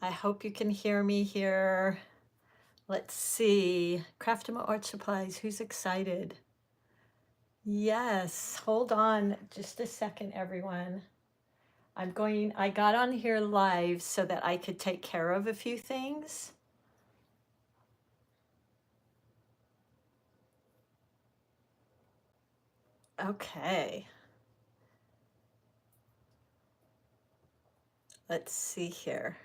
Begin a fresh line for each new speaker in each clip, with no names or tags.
I hope you can hear me here. Let's see. Craftimo Art Supplies, who's excited? Yes, hold on just a second, everyone. I got on here live so that I could take care of a few things. Okay, let's see here.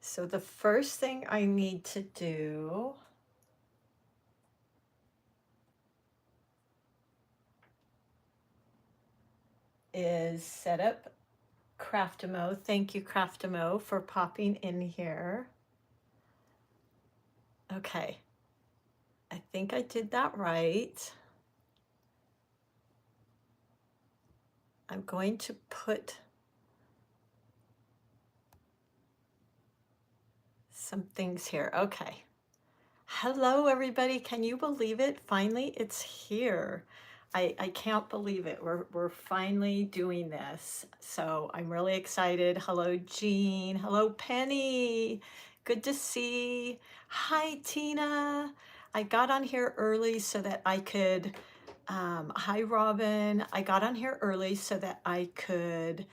So the first thing I need to do is set up Craftimo. Thank you, Craftimo, for popping in here. Okay, I think I did that right. I'm going to put some things here. Okay. Hello, everybody. Can you believe it? Finally, it's here. I can't believe it. We're finally doing this. So I'm really excited. Hello, Jean. Hello, Penny. Good to see. Hi, Tina. I got on here early so that I could, hi, Robin. I got on here early so that I could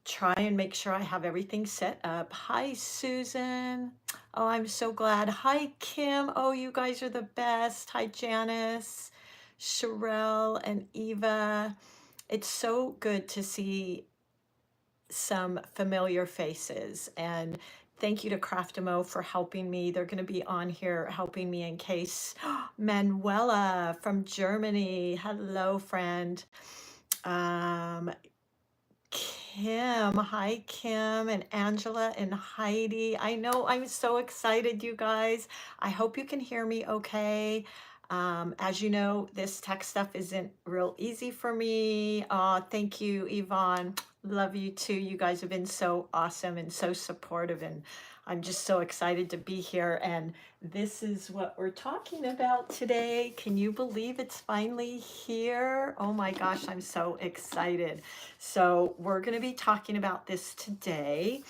try and make sure I have everything set up. Hi, Susan. Oh, I'm so glad. Hi, Kim. Oh, you guys are the best. Hi, Janice, Sherelle, and Eva. It's so good to see some familiar faces. And thank you to Craftimo for helping me. They're going to be on here helping me in case. Manuela from Germany. Hello, friend. Um, Kim, hi Kim and Angela and Heidi. I know I'm so excited, you guys. I hope you can hear me okay. As you know, this tech stuff isn't real easy for me. Thank you, Yvonne. Love you too. You guys have been so awesome and so supportive, and I'm just so excited to be here. And this is what we're talking about today. Can you believe it's finally here? Oh my gosh, I'm so excited. So we're going to be talking about this today.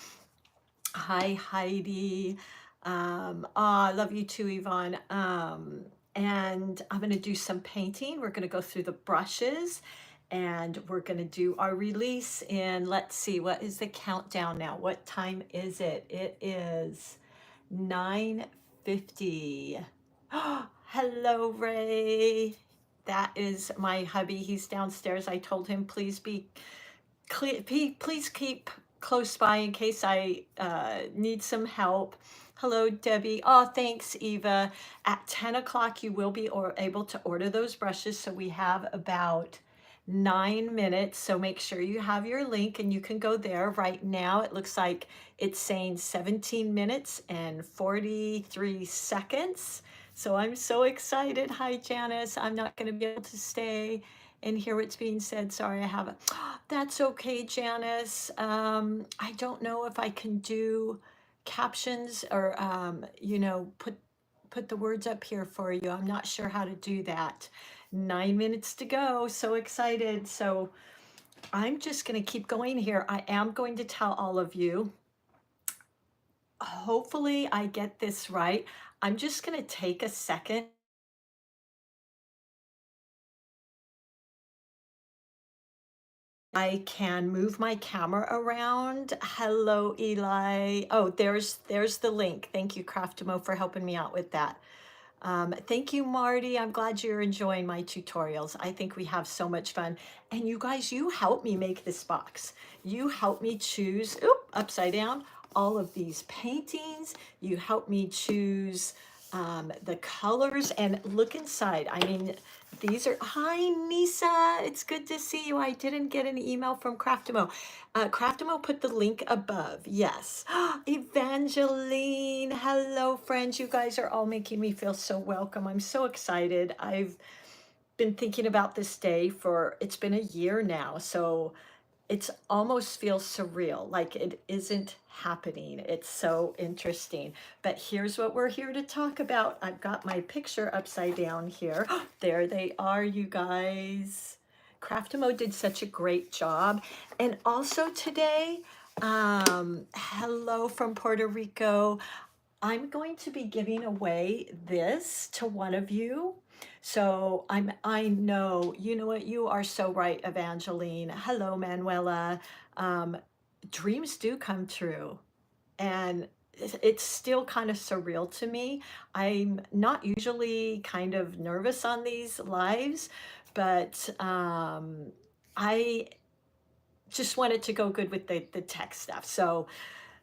Hi, Heidi. I love you too, Yvonne. And I'm going to do some painting. We're going to go through the brushes and we're going to do our release in, let's see, what is the countdown now? What time is it? It is 9:50. Hello, Ray. That is my hubby. He's downstairs. I told him, please be please keep close by in case I need some help. Hello, Debbie. Oh, thanks, Eva. At 10 o'clock, you will be able to order those brushes. So we have about 9 minutes. So make sure you have your link and you can go there right now. It looks like it's saying 17 minutes and 43 seconds. So I'm so excited. Hi, Janice. I'm not going to be able to stay and hear what's being said. Sorry, I haven't. That's okay, Janice. I don't know if I can do captions or put the words up here for you. I'm not sure how to do that. 9 minutes to go. So excited. So I'm just going to keep going here. I am going to tell all of you. Hopefully I get this right. I'm just going to take a second. I can move my camera around. Hello, Eli. Oh, there's the link. Thank you, Craftimo, for helping me out with that. Thank you, Marty. I'm glad you're enjoying my tutorials. I think we have so much fun. And you guys, you helped me make this box. You helped me choose, upside down, all of these paintings. You helped me choose the colors and look inside. I mean, these are, hi, Nisa. It's good to see you. I didn't get an email from Craftimo. Craftimo put the link above. Yes. Evangeline. Hello, friends. You guys are all making me feel so welcome. I'm so excited. I've been thinking about this day it's been a year now. So it's almost feels surreal, like it isn't happening. It's so interesting. But here's what we're here to talk about. I've got my picture upside down here. There they are, you guys. Craftimo did such a great job. And also today, Hello from Puerto Rico. I'm going to be giving away this to one of you. So I know, you know what, you are so right, Evangeline. Hello, Manuela. Um, Dreams do come true. And it's still kind of surreal to me. I'm not usually kind of nervous on these lives, but I just wanted to go good with the tech stuff. So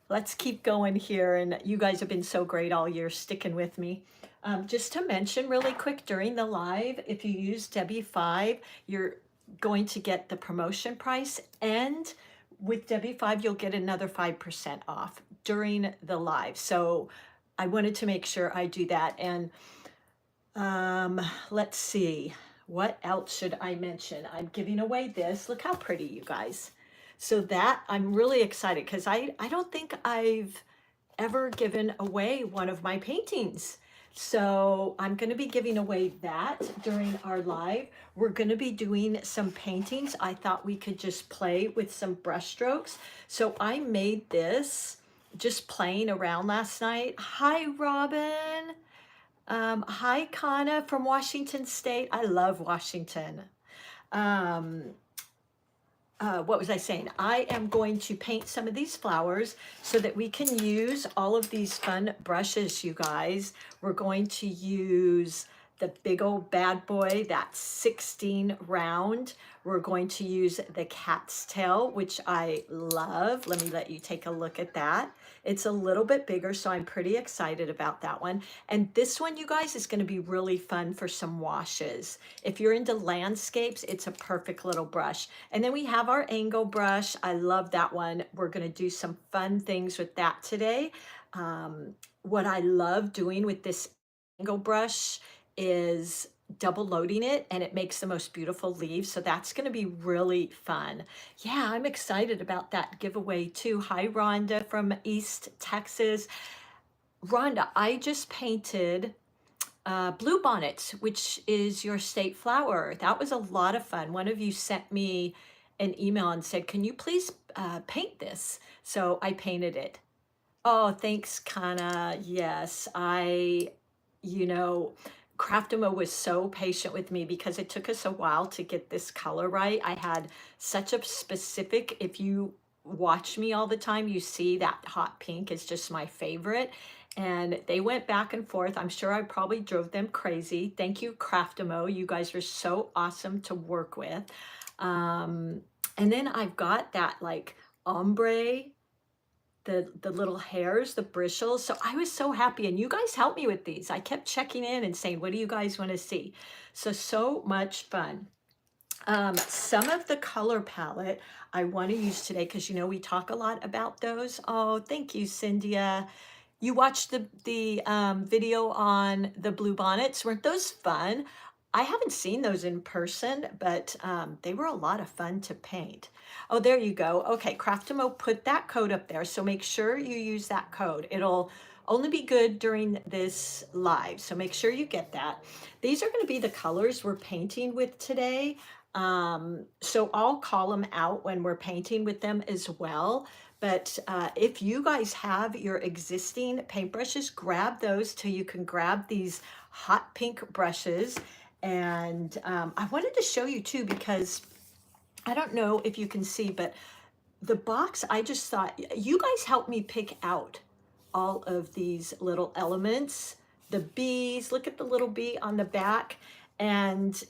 let's keep going here. And you guys have been so great all year sticking with me. Just to mention really quick during the live, if you use Debbie5, you're going to get the promotion price. And with Debbie5, you'll get another 5% off during the live. So I wanted to make sure I do that. And let's see, what else should I mention? I'm giving away this. Look how pretty, you guys. So that I'm really excited because I don't think I've ever given away one of my paintings. So I'm going to be giving away that during our live. We're going to be doing some paintings. I thought we could just play with some brush strokes. So I made this just playing around last night. Hi, Robin. Hi, Kana from Washington State. I love Washington. Um, what was I saying? I am going to paint some of these flowers so that we can use all of these fun brushes, you guys. We're going to use the big old bad boy, that's 16 round. We're going to use the cat's tail, which I love. Let me let you take a look at that. It's a little bit bigger, so I'm pretty excited about that one. And this one, you guys, is going to be really fun for some washes. If you're into landscapes, it's a perfect little brush. And then we have our angle brush. I love that one. We're going to do some fun things with that today. What I love doing with this angle brush is double loading it, and it makes the most beautiful leaves. So that's going to be really fun. Yeah, I'm excited about that giveaway too. Hi, Rhonda from East Texas. Rhonda, I just painted blue bonnets, which is your state flower. That was a lot of fun. One of you sent me an email and said, can you please paint this? So I painted it. Oh, thanks, Kana. Yes, you know, Craftimo was so patient with me because it took us a while to get this color right. I had such a specific, if you watch me all the time, you see that hot pink is just my favorite. And they went back and forth. I'm sure I probably drove them crazy. Thank you, Craftimo. You guys were so awesome to work with. Um, and then I've got that like ombre, the little hairs, the bristles. So I was so happy, and you guys helped me with these. I kept checking in and saying, what do you guys want to see? So much fun. Some of the color palette I want to use today, because you know we talk a lot about those. Oh, thank you, Cynthia. You watched the video on the blue bonnets. Weren't those fun? I haven't seen those in person, but they were a lot of fun to paint. Oh, there you go. Okay, Craftimo put that code up there, so make sure you use that code. It'll only be good during this live, so make sure you get that. These are going to be the colors we're painting with today. So I'll call them out when we're painting with them as well. But if you guys have your existing paintbrushes, grab those till you can grab these hot pink brushes. And I wanted to show you too, because I don't know if you can see, but the box, I just thought, you guys helped me pick out all of these little elements. The bees, look at the little bee on the back. And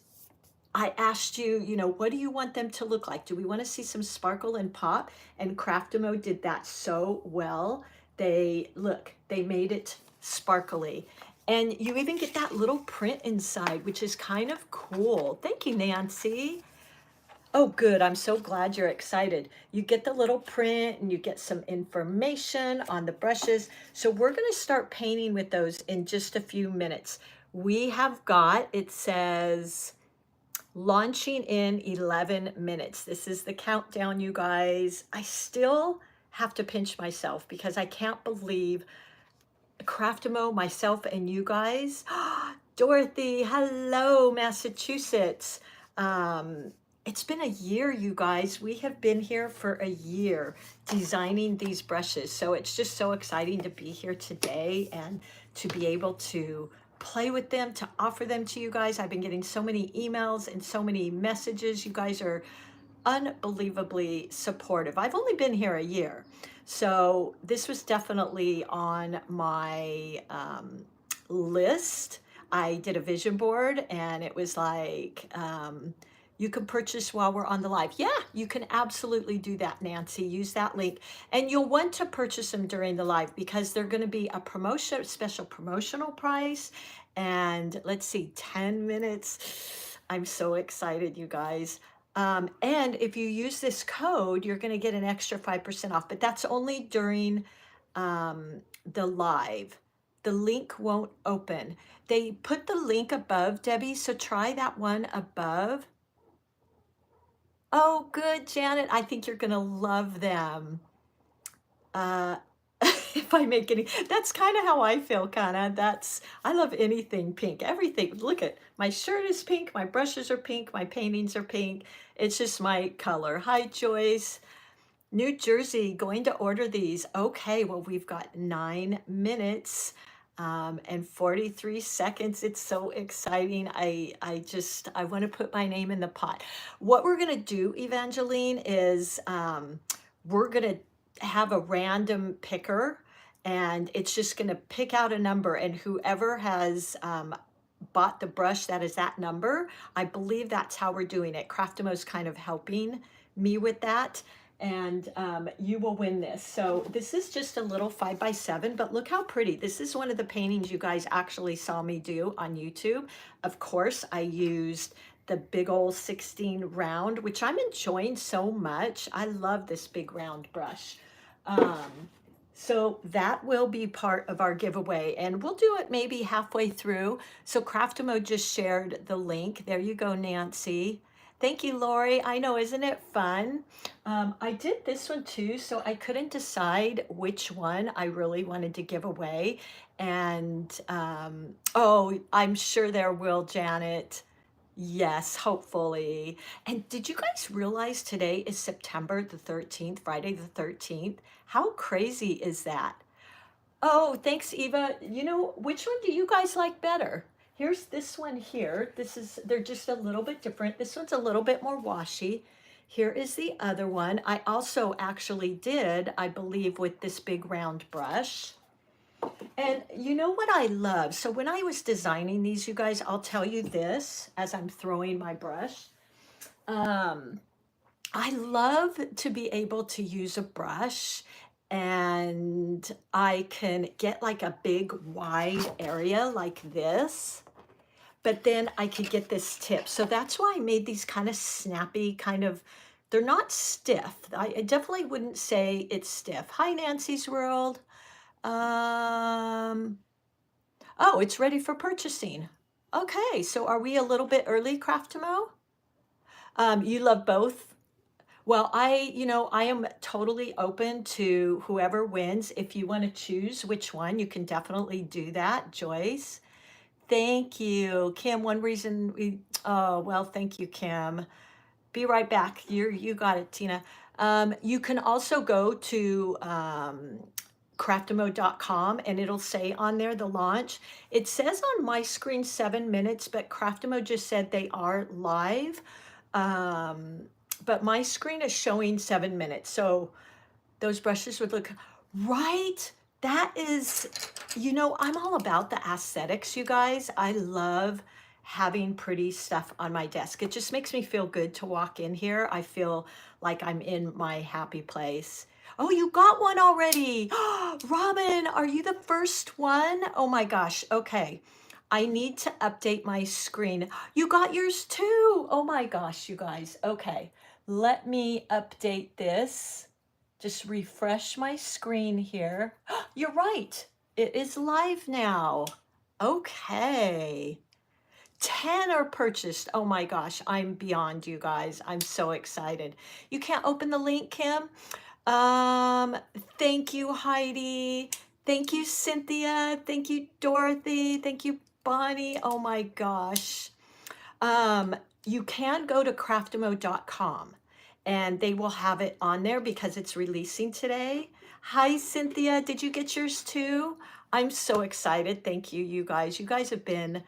I asked you, you know, what do you want them to look like? Do we want to see some sparkle and pop? And Craftimo did that so well. They made it sparkly. And you even get that little print inside, which is kind of cool. Thank you, Nancy. Oh, good. I'm so glad you're excited. You get the little print and you get some information on the brushes. So we're going to start painting with those in just a few minutes. We have got, it says, launching in 11 minutes. This is the countdown, you guys. I still have to pinch myself because I can't believe Craftimo, myself, and you guys. Dorothy, hello, Massachusetts. It's been a year, you guys. We have been here for a year designing these brushes. So it's just so exciting to be here today and to be able to play with them, to offer them to you guys. I've been getting so many emails and so many messages. You guys are unbelievably supportive. I've only been here a year. So this was definitely on my list. I did a vision board and it was like, you can purchase while we're on the live. Yeah, you can absolutely do that, Nancy. Use that link. And you'll want to purchase them during the live because they're going to be a promotion, special promotional price. And let's see, 10 minutes. I'm so excited, you guys. And if you use this code, you're going to get an extra 5% off, but that's only during the live. The link won't open. They put the link above, Debbie, so try that one above. Oh, good, Janet. I think you're going to love them. Uh, if I make any, that's kind of how I feel, kind of. I love anything pink, everything. Look at my shirt is pink, my brushes are pink, my paintings are pink. It's just my color. Hi, Joyce. New Jersey, going to order these. Okay, well, we've got 9 minutes and 43 seconds. It's so exciting. I want to put my name in the pot. What we're going to do, Evangeline, is we're going to have a random picker and it's just going to pick out a number, and whoever has bought the brush that is that number, I believe that's how we're doing it. Craftimo's kind of helping me with that, and you will win this. So this is just a little 5x7, but look how pretty. This is one of the paintings you guys actually saw me do on YouTube. Of course, I used the big old 16 round, which I'm enjoying so much. I love this big round brush. So that will be part of our giveaway, and we'll do it maybe halfway through. So Craftimo just shared the link. There you go, Nancy. Thank you, Lori. I know, isn't it fun? I did this one too, so I couldn't decide which one I really wanted to give away. And oh, I'm sure there will, Janet. Yes, hopefully. And did you guys realize today is September the 13th, Friday the 13th? How crazy is that? Oh, thanks, Eva. You know, which one do you guys like better? Here's this one here. They're just a little bit different. This one's a little bit more washy. Here is the other one. I also actually did, I believe, with this big round brush. And you know what I love? So when I was designing these, you guys, I'll tell you this as I'm throwing my brush. I love to be able to use a brush and I can get like a big wide area like this, but then I could get this tip. So that's why I made these kind of snappy, they're not stiff. I definitely wouldn't say it's stiff. Hi, Nancy's World. Oh, it's ready for purchasing. Okay, so are we a little bit early, Craftimo? You love both? Well, I am totally open to whoever wins. If you want to choose which one, you can definitely do that, Joyce. Thank you, Kim. One reason oh, well, thank you, Kim. Be right back. You got it, Tina. You can also go to craftimo.com and it'll say on there the launch. It says on my screen 7 minutes, but Craftimo just said they are live. But my screen is showing 7 minutes. So those brushes would look right. That is, I'm all about the aesthetics, you guys. I love having pretty stuff on my desk. It just makes me feel good to walk in here. I feel like I'm in my happy place. Oh, you got one already. Robin, are you the first one? Oh my gosh. Okay. I need to update my screen. You got yours too. Oh my gosh, you guys. Okay. Let me update this. Just refresh my screen here. You're right. It is live now. Okay. 10 are purchased. Oh my gosh, I'm beyond, you guys. I'm so excited. You can't open the link, Kim? Thank you, Heidi. Thank you, Cynthia. Thank you, Dorothy. Thank you, Bonnie. Oh my gosh. you can go to craftimo.com and they will have it on there because it's releasing today. Hi, Cynthia. Did you get yours too? I'm so excited. Thank you, you guys. You guys have been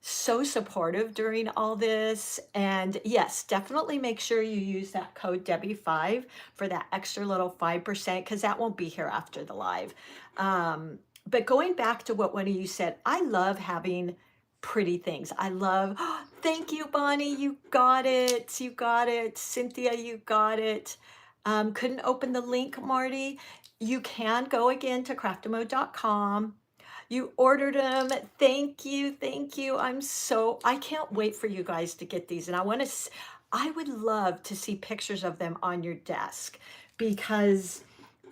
so supportive during all this. And yes, definitely make sure you use that code Debbie5 for that extra little 5% because that won't be here after the live. But going back to what one of you said, I love having pretty things. I love, thank you, Bonnie. You got it. You got it. Cynthia, you got it. Couldn't open the link, Marty. You can go again to craftimo.com. You ordered them. Thank you. Thank you. I can't wait for you guys to get these. And I would love to see pictures of them on your desk because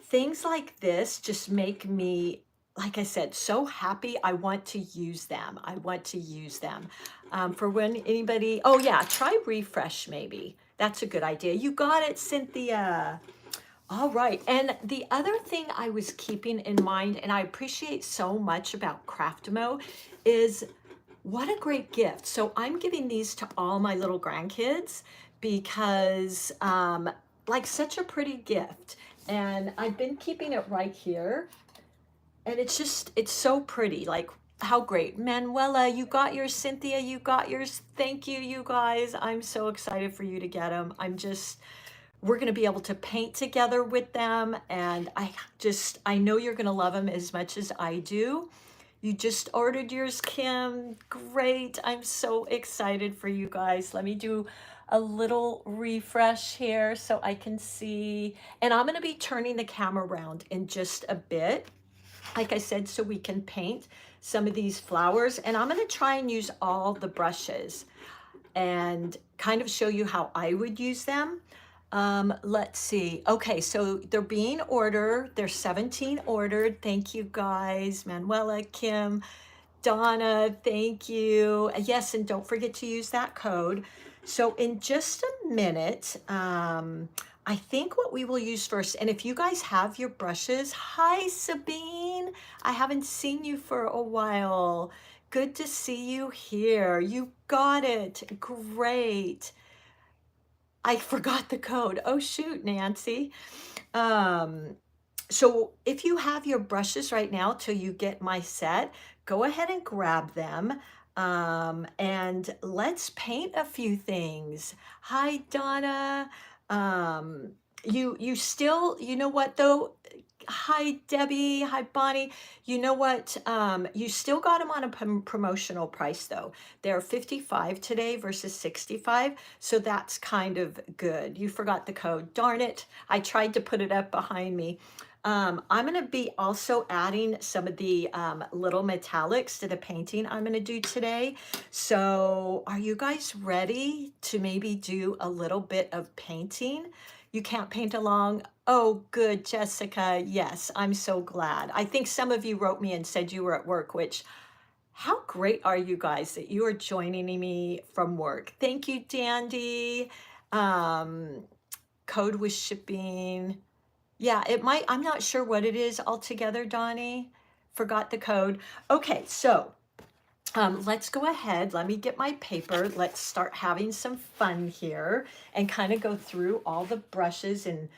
things like this just make me, like I said, so happy. I want to use them. I want to use them. For when anybody, oh yeah, try refresh maybe. That's a good idea. You got it, Cynthia. All right. And the other thing I was keeping in mind, and I appreciate so much about Craftimo, is what a great gift. So I'm giving these to all my little grandkids because like such a pretty gift. And I've been keeping it right here. And it's so pretty. Like how great. Manuela, you got yours. Cynthia, you got yours. Thank you, you guys. I'm so excited for you to get them. We're going to be able to paint together with them. And I know you're going to love them as much as I do. You just ordered yours, Kim. Great. I'm so excited for you guys. Let me do a little refresh here so I can see. And I'm going to be turning the camera around in just a bit, like I said, so we can paint some of these flowers. And I'm going to try and use all the brushes and kind of show you how I would use them. Let's see. Okay, so they're being ordered. There's 17 ordered. Thank you guys. Manuela, Kim, Donna, thank you. Yes, and don't forget to use that code. So in just a minute, I think what we will use first, and if you guys have your brushes, hi Sabine, I haven't seen you for a while. Good to see you here. You got it. Great. I forgot the code. Oh shoot, Nancy. So if you have your brushes right now till you get my set, go ahead and grab them. And let's paint a few things. Hi, Donna. You know what though? Hi, Debbie. Hi, Bonnie. You know what? You still got them on a promotional price though. They're 55 today versus 65. So that's kind of good. You forgot the code. Darn it. I tried to put it up behind me. I'm going to be also adding some of the little metallics to the painting I'm going to do today. So are you guys ready to maybe do a little bit of painting? You can't paint along. Oh, good, Jessica. Yes, I'm so glad. I think some of you wrote me and said you were at work, which how great are you guys that you are joining me from work? Thank you, Dandy. Code was shipping. Yeah, it might, I'm not sure what it is altogether, Donnie. Forgot the code. Okay, so let's go ahead. Let me get my paper. Let's start having some fun here and kind of go through all the brushes and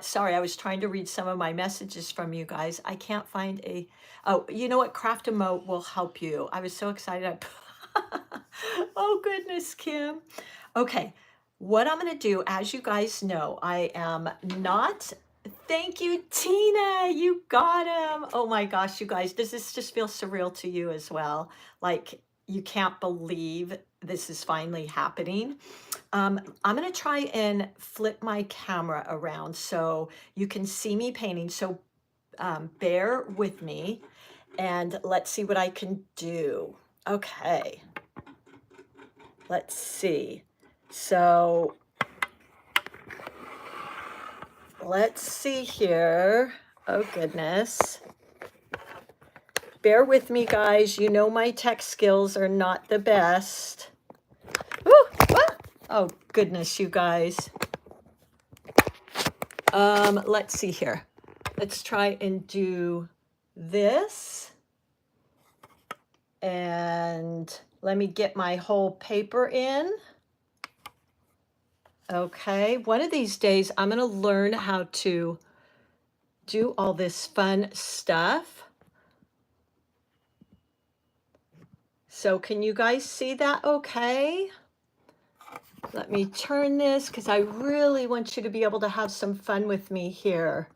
sorry, I was trying to read some of my messages from you guys. I can't find oh, you know what? Craftimo will help you. I was so excited. Oh goodness, Kim. Okay, what I'm going to do, as you guys know, I am not, thank you, Tina, you got him. Oh my gosh, you guys, does this just feel surreal to you as well? Like you can't believe this is finally happening. I'm going to try and flip my camera around so you can see me painting. So bear with me and let's see what I can do. Okay, let's see. So let's see here. Oh goodness. Bear with me, guys. You know my tech skills are not the best. Ooh, ah! Oh goodness, you guys. Let's see here. Let's try and do this. And let me get my whole paper in. Okay, one of these days I'm going to learn how to do all this fun stuff. So can you guys see that okay? Let me turn this because I really want you to be able to have some fun with me here.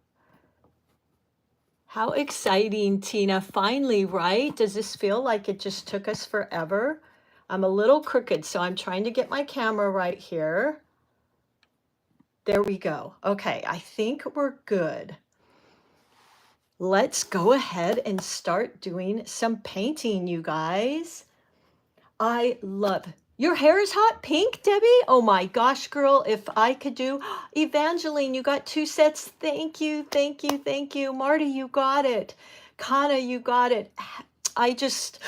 How exciting, Tina. Finally, right? Does this feel like it just took us forever? I'm a little crooked, so I'm trying to get my camera right here. There we go. Okay, I think we're good. Let's go ahead and start doing some painting, you guys. I love your hair is hot pink, Debbie. Oh my gosh, girl, if I could do Evangeline, you got 2 sets. Thank you, thank you, thank you. Marty, you got it. Kana, you got it. I just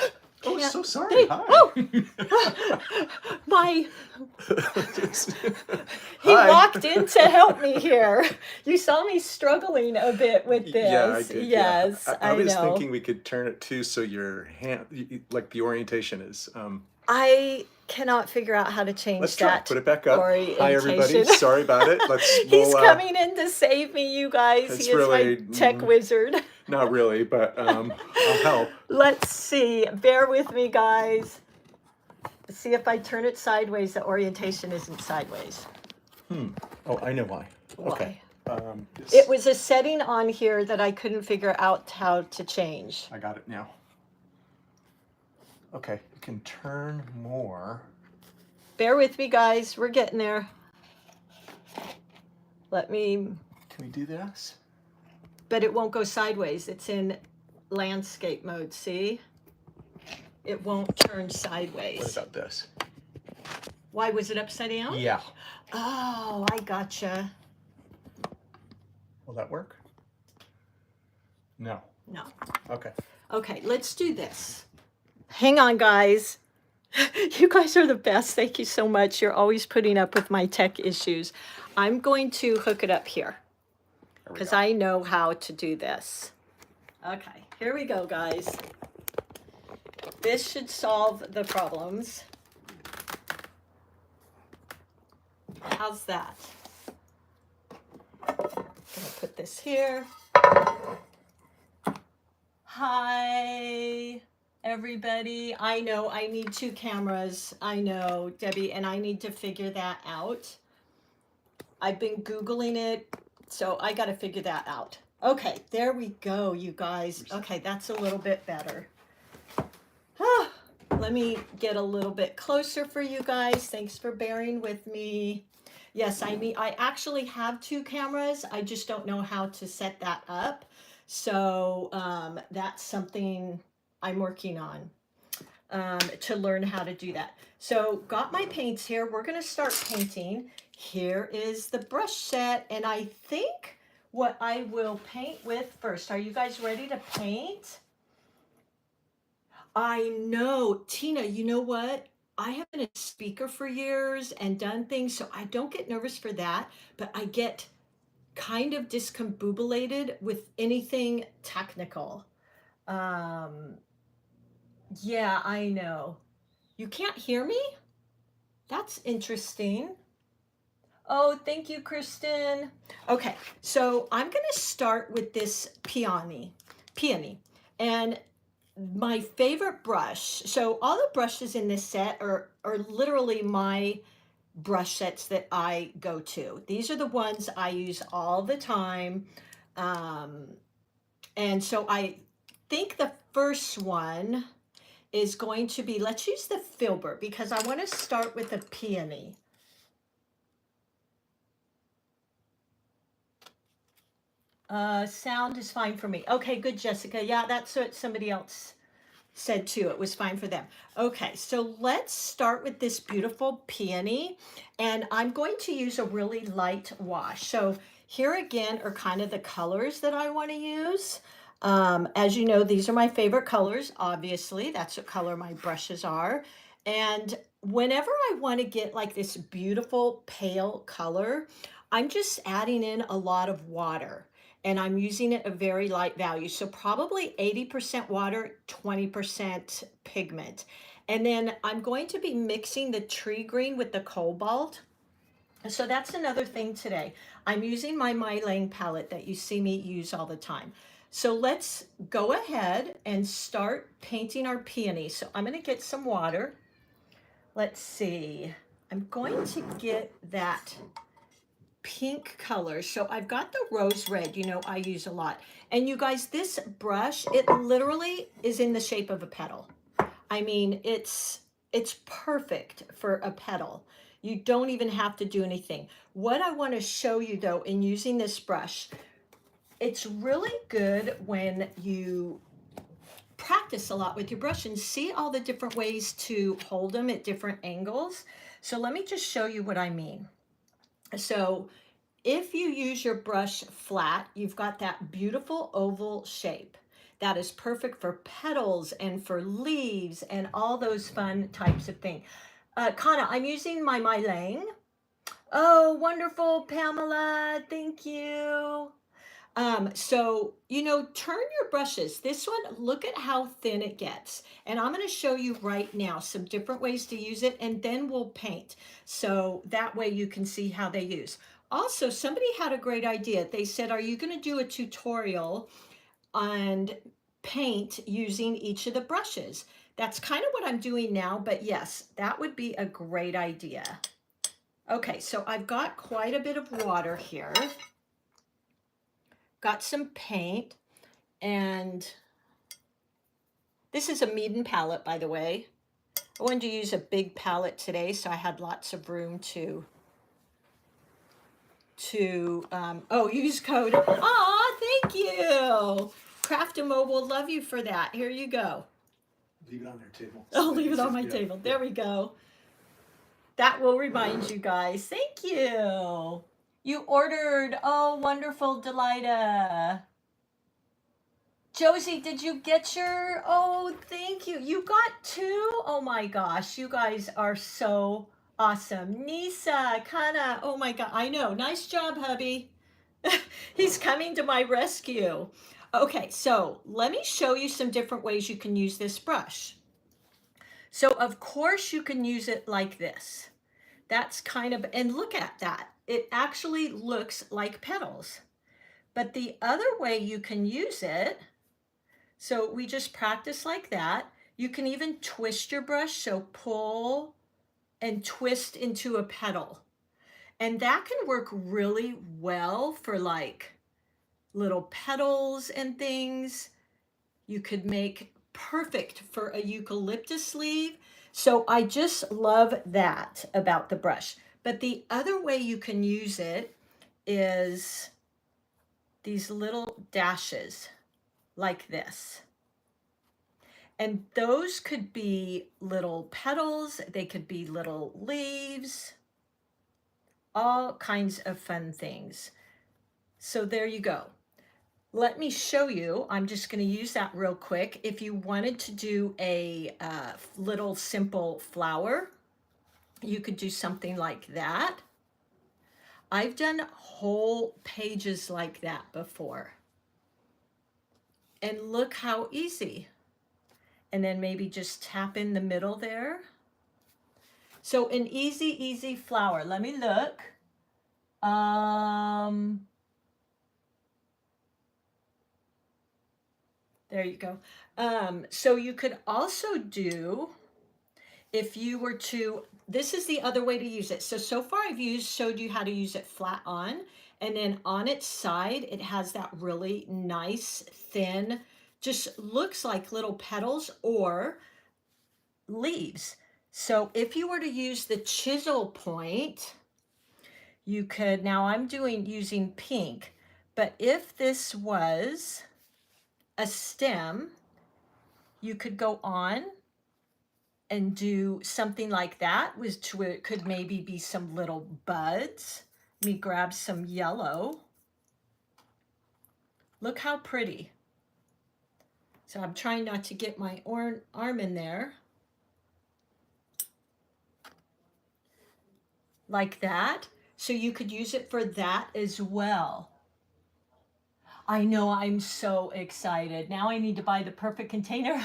Oh, so sorry.
Hey,
Hi.
oh, my he
Hi.
walked in to help me here. You saw me struggling a bit with this.
Yeah, I did.
Yes,
yeah. I was
know.
thinking we could turn it too, so your hand, like the orientation is.
I cannot figure out how to change
Let's try.
that.
Put it back up.
Orientation.
Hi, everybody. Sorry about it.
He's coming in to save me, you guys.
It's
He is
really,
my tech wizard.
Not really, but I'll help.
Let's see. Bear with me, guys. See if I turn it sideways, the orientation isn't sideways.
Oh, I know why.
Why?
Okay.
It was a setting on here that I couldn't figure out how to change.
I got it now. Okay, you can turn more.
Bear with me, guys. We're getting there. Let me...
Can we do this?
But it won't go sideways. It's in landscape mode, see? It won't turn sideways.
What about this?
Why, was it upside down?
Yeah.
Oh, I gotcha.
Will that work? No.
No.
Okay.
Okay, let's do this. Hang on, guys. You guys are the best. Thank you so much. You're always putting up with my tech issues. I'm going to hook it up here because I know how to do this. Okay, here we go, guys. This should solve the problems. How's that? I'm gonna put this here. Hi, everybody. I know I need 2 cameras. I know, Debbie, and I need to figure that out. I've been Googling it, so I got to figure that out. Okay, there we go, you guys. Okay, that's a little bit better. Let me get a little bit closer for you guys. Thanks for bearing with me. Yes, I actually have 2 cameras. I just don't know how to set that up. So that's something I'm working on to learn how to do that. So got my paints here. We're going to start painting. Here is the brush set. And I think what I will paint with first. Are you guys ready to paint? I know, Tina, you know what? I have been a speaker for years and done things, so I don't get nervous for that, but I get kind of discombobulated with anything technical. Yeah, I know. You can't hear me? That's interesting. Oh, thank you, Kristen. Okay, so I'm going to start with this peony. And my favorite brush, so all the brushes in this set are literally my brush sets that I go to. These are the ones I use all the time. And so I think the first one is going to be, let's use the filbert because I want to start with the peony. Sound is fine for me. Okay, good, Jessica. Yeah, that's what somebody else said too. It was fine for them. Okay, so let's start with this beautiful peony. And I'm going to use a really light wash. So here again are kind of the colors that I want to use. As you know, these are my favorite colors, obviously. That's what color my brushes are. And whenever I want to get like this beautiful pale color, I'm just adding in a lot of water. and I'm using it a very light value. So probably 80% water, 20% pigment. And then I'm going to be mixing the tree green with the cobalt. So that's another thing today. I'm using my Mylang palette that you see me use all the time. So let's go ahead and start painting our peony. So I'm going to get some water. Let's see. I'm going to get that pink color. So I've got the rose red, you know, I use a lot. And you guys, this brush, it literally is in the shape of a petal. I mean, it's perfect for a petal. You don't even have to do anything. What I want to show you though, in using this brush, it's really good when you practice a lot with your brush and see all the different ways to hold them at different angles. So let me just show you what I mean. So if you use your brush flat, you've got that beautiful oval shape. That is perfect for petals and for leaves and all those fun types of things. Kana, I'm using my Mylang. Oh, wonderful, Pamela. Thank you. So, you know, turn your brushes. This one, look at how thin it gets. And I'm going to show you right now some different ways to use it, and then we'll paint. So that way you can see how they use. Also, somebody had a great idea. They said, are you going to do a tutorial on paint using each of the brushes? That's kind of what I'm doing now, but yes, that would be a great idea. Okay, so I've got quite a bit of water here. Got some paint, and this is a Meeden palette, by the way. I wanted to use a big palette today, so I had lots of room to use code. Aw, thank you. Craft and Mobile, love you for that. Here you go.
Leave it on their table.
I'll leave it on my table. There we go. That will remind you guys. Thank you. You ordered. Oh, wonderful, Delita. Josie, did you get your, oh, thank you. You got two? Oh my gosh, you guys are so awesome. Nisa, Kana, oh my God, I know. Nice job, hubby. He's coming to my rescue. Okay, so let me show you some different ways you can use this brush. So of course you can use it like this. That's kind of, and look at that. It actually looks like petals. But the other way you can use it, so we just practice like that. You can even twist your brush, so pull and twist into a petal. And that can work really well for like little petals and things. You could make perfect for a eucalyptus leaf. So I just love that about the brush. But the other way you can use it is these little dashes like this. And those could be little petals, they could be little leaves, all kinds of fun things. So there you go. Let me show you. I'm just going to use that real quick. If you wanted to do a little simple flower, you could do something like that. I've done whole pages like that before. And look how easy. And then maybe just tap in the middle there. So an easy, easy flower. Let me look. There you go. So you could also do, if you were to, this is the other way to use it. So far I've showed you how to use it flat on, and then on its side, it has that really nice, thin, just looks like little petals or leaves. So if you were to use the chisel point, you could, now I'm using pink, but if this was a stem, you could go on and do something like that, which could maybe be some little buds. Let me grab some yellow. Look how pretty. So I'm trying not to get my arm in there. Like that. So you could use it for that as well. I know, I'm so excited. Now I need to buy the perfect container.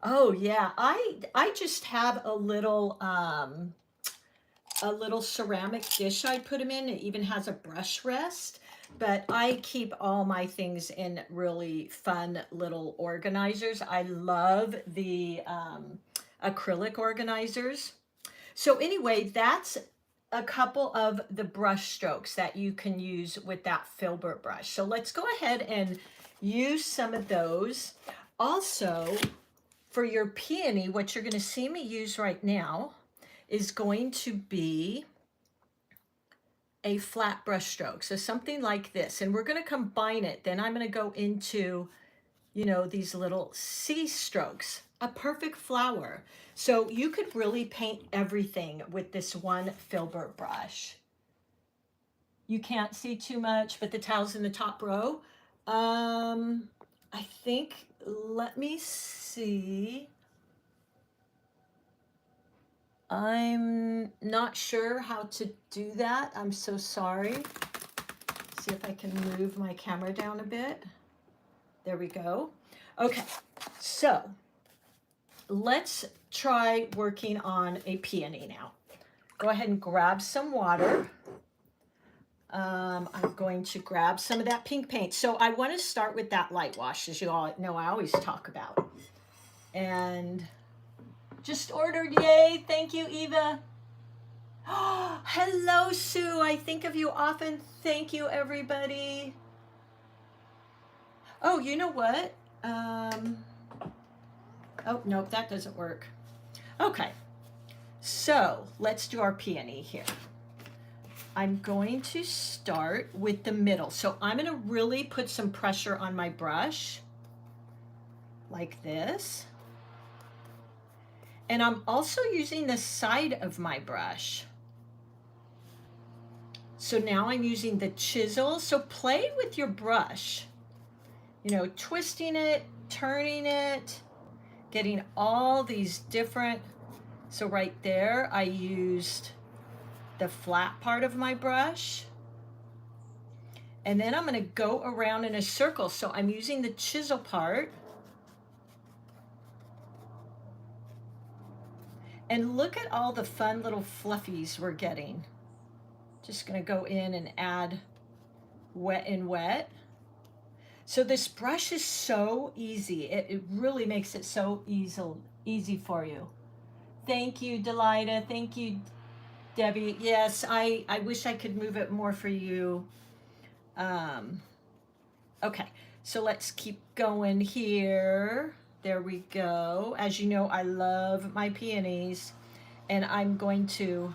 Oh yeah, I just have a little ceramic dish I put them in. It even has a brush rest, but I keep all my things in really fun little organizers. I love the acrylic organizers. So anyway, that's a couple of the brush strokes that you can use with that filbert brush. So let's go ahead and use some of those. Also, for your peony, what you're going to see me use right now is going to be a flat brush stroke. So something like this, and we're going to combine it. Then I'm going to go into, you know, these little C strokes, a perfect flower. So you could really paint everything with this one filbert brush. You can't see too much, but the tiles in the top row. I think, let me see. I'm not sure how to do that. I'm so sorry. See if I can move my camera down a bit. There we go. Okay, so let's try working on a peony now. Go ahead and grab some water. I'm going to grab some of that pink paint. So I want to start with that light wash, as you all know I always talk about. And just ordered, yay, thank you, Eva. Oh, hello, Sue. I think of you often. Thank you, everybody. Oh, you know what? Oh, nope, that doesn't work. Okay, so let's do our peony here. I'm going to start with the middle. So I'm going to really put some pressure on my brush like this. And I'm also using the side of my brush. So now I'm using the chisel. So play with your brush, you know, twisting it, turning it, getting all these different. So right there, I used the flat part of my brush. And then I'm going to go around in a circle. So I'm using the chisel part. And look at all the fun little fluffies we're getting. Just going to go in and add wet and wet. So this brush is so easy. It really makes it so easy for you. Thank you, Delida. Thank you, Debbie. Yes, I wish I could move it more for you. Okay, so let's keep going here. There we go. As you know, I love my peonies, and I'm going to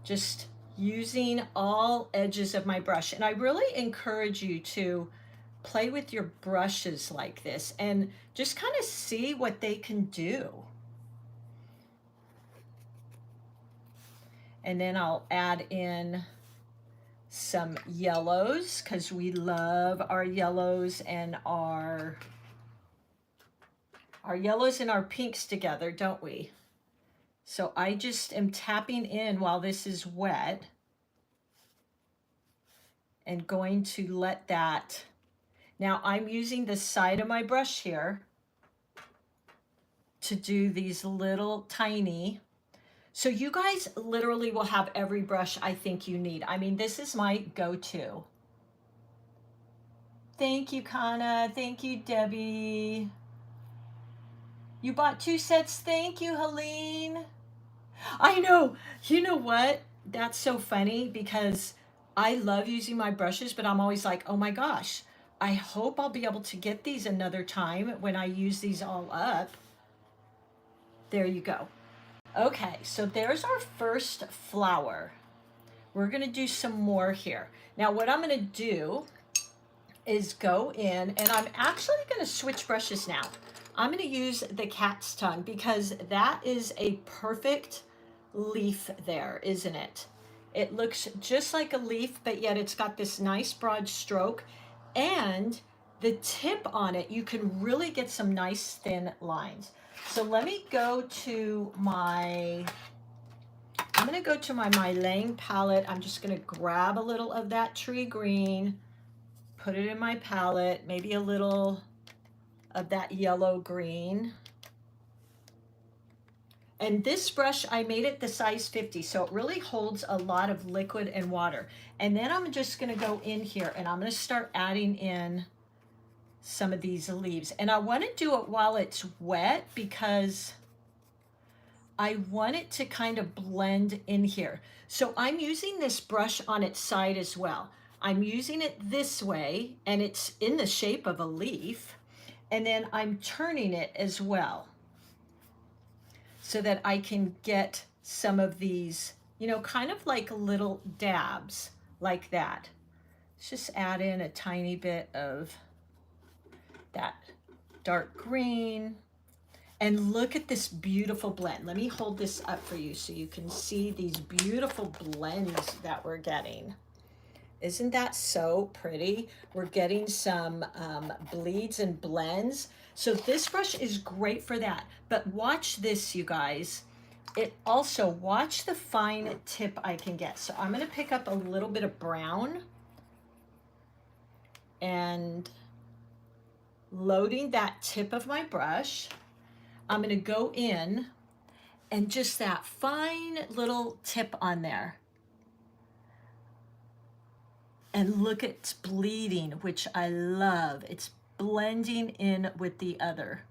just using all edges of my brush. And I really encourage you to play with your brushes like this and just kind of see what they can do. And then I'll add in some yellows because we love our yellows and our yellows and our pinks together, don't we? So I just am tapping in while this is wet and going to let that. Now I'm using the side of my brush here to do these little tiny. So you guys literally will have every brush I think you need. I mean, this is my go-to. Thank you, Kana. Thank you, Debbie. You bought 2 sets. Thank you, Helene. I know. You know what? That's so funny because I love using my brushes, but I'm always like, oh my gosh, I hope I'll be able to get these another time when I use these all up. There you go. Okay, so there's our first flower. We're going to do some more here. Now what I'm going to do is go in, and I'm actually going to switch brushes now. I'm going to use the cat's tongue because that is a perfect leaf there, isn't it? It looks just like a leaf, but yet it's got this nice broad stroke, and the tip on it, you can really get some nice thin lines. So let me go to my I'm gonna go to my Lang palette. I'm just gonna grab a little of that tree green, put it in my palette, maybe a little of that yellow green. And this brush, I made it the size 50, so it really holds a lot of liquid and water. And then I'm just gonna go in here and I'm gonna start adding in some of these leaves. And I wanna do it while it's wet because I want it to kind of blend in here. So I'm using this brush on its side as well. I'm using it this way and it's in the shape of a leaf. And then I'm turning it as well, so that I can get some of these, you know, kind of like little dabs like that. Let's just add in a tiny bit of that dark green. And look at this beautiful blend. Let me hold this up for you so you can see these beautiful blends that we're getting. Isn't that so pretty? We're getting some bleeds and blends. So this brush is great for that. But watch this, you guys. It also, watch the fine tip I can get. So I'm gonna pick up a little bit of brown and loading that tip of my brush. I'm gonna go in and just that fine little tip on there. And look, it's bleeding, which I love. It's blending in with the other.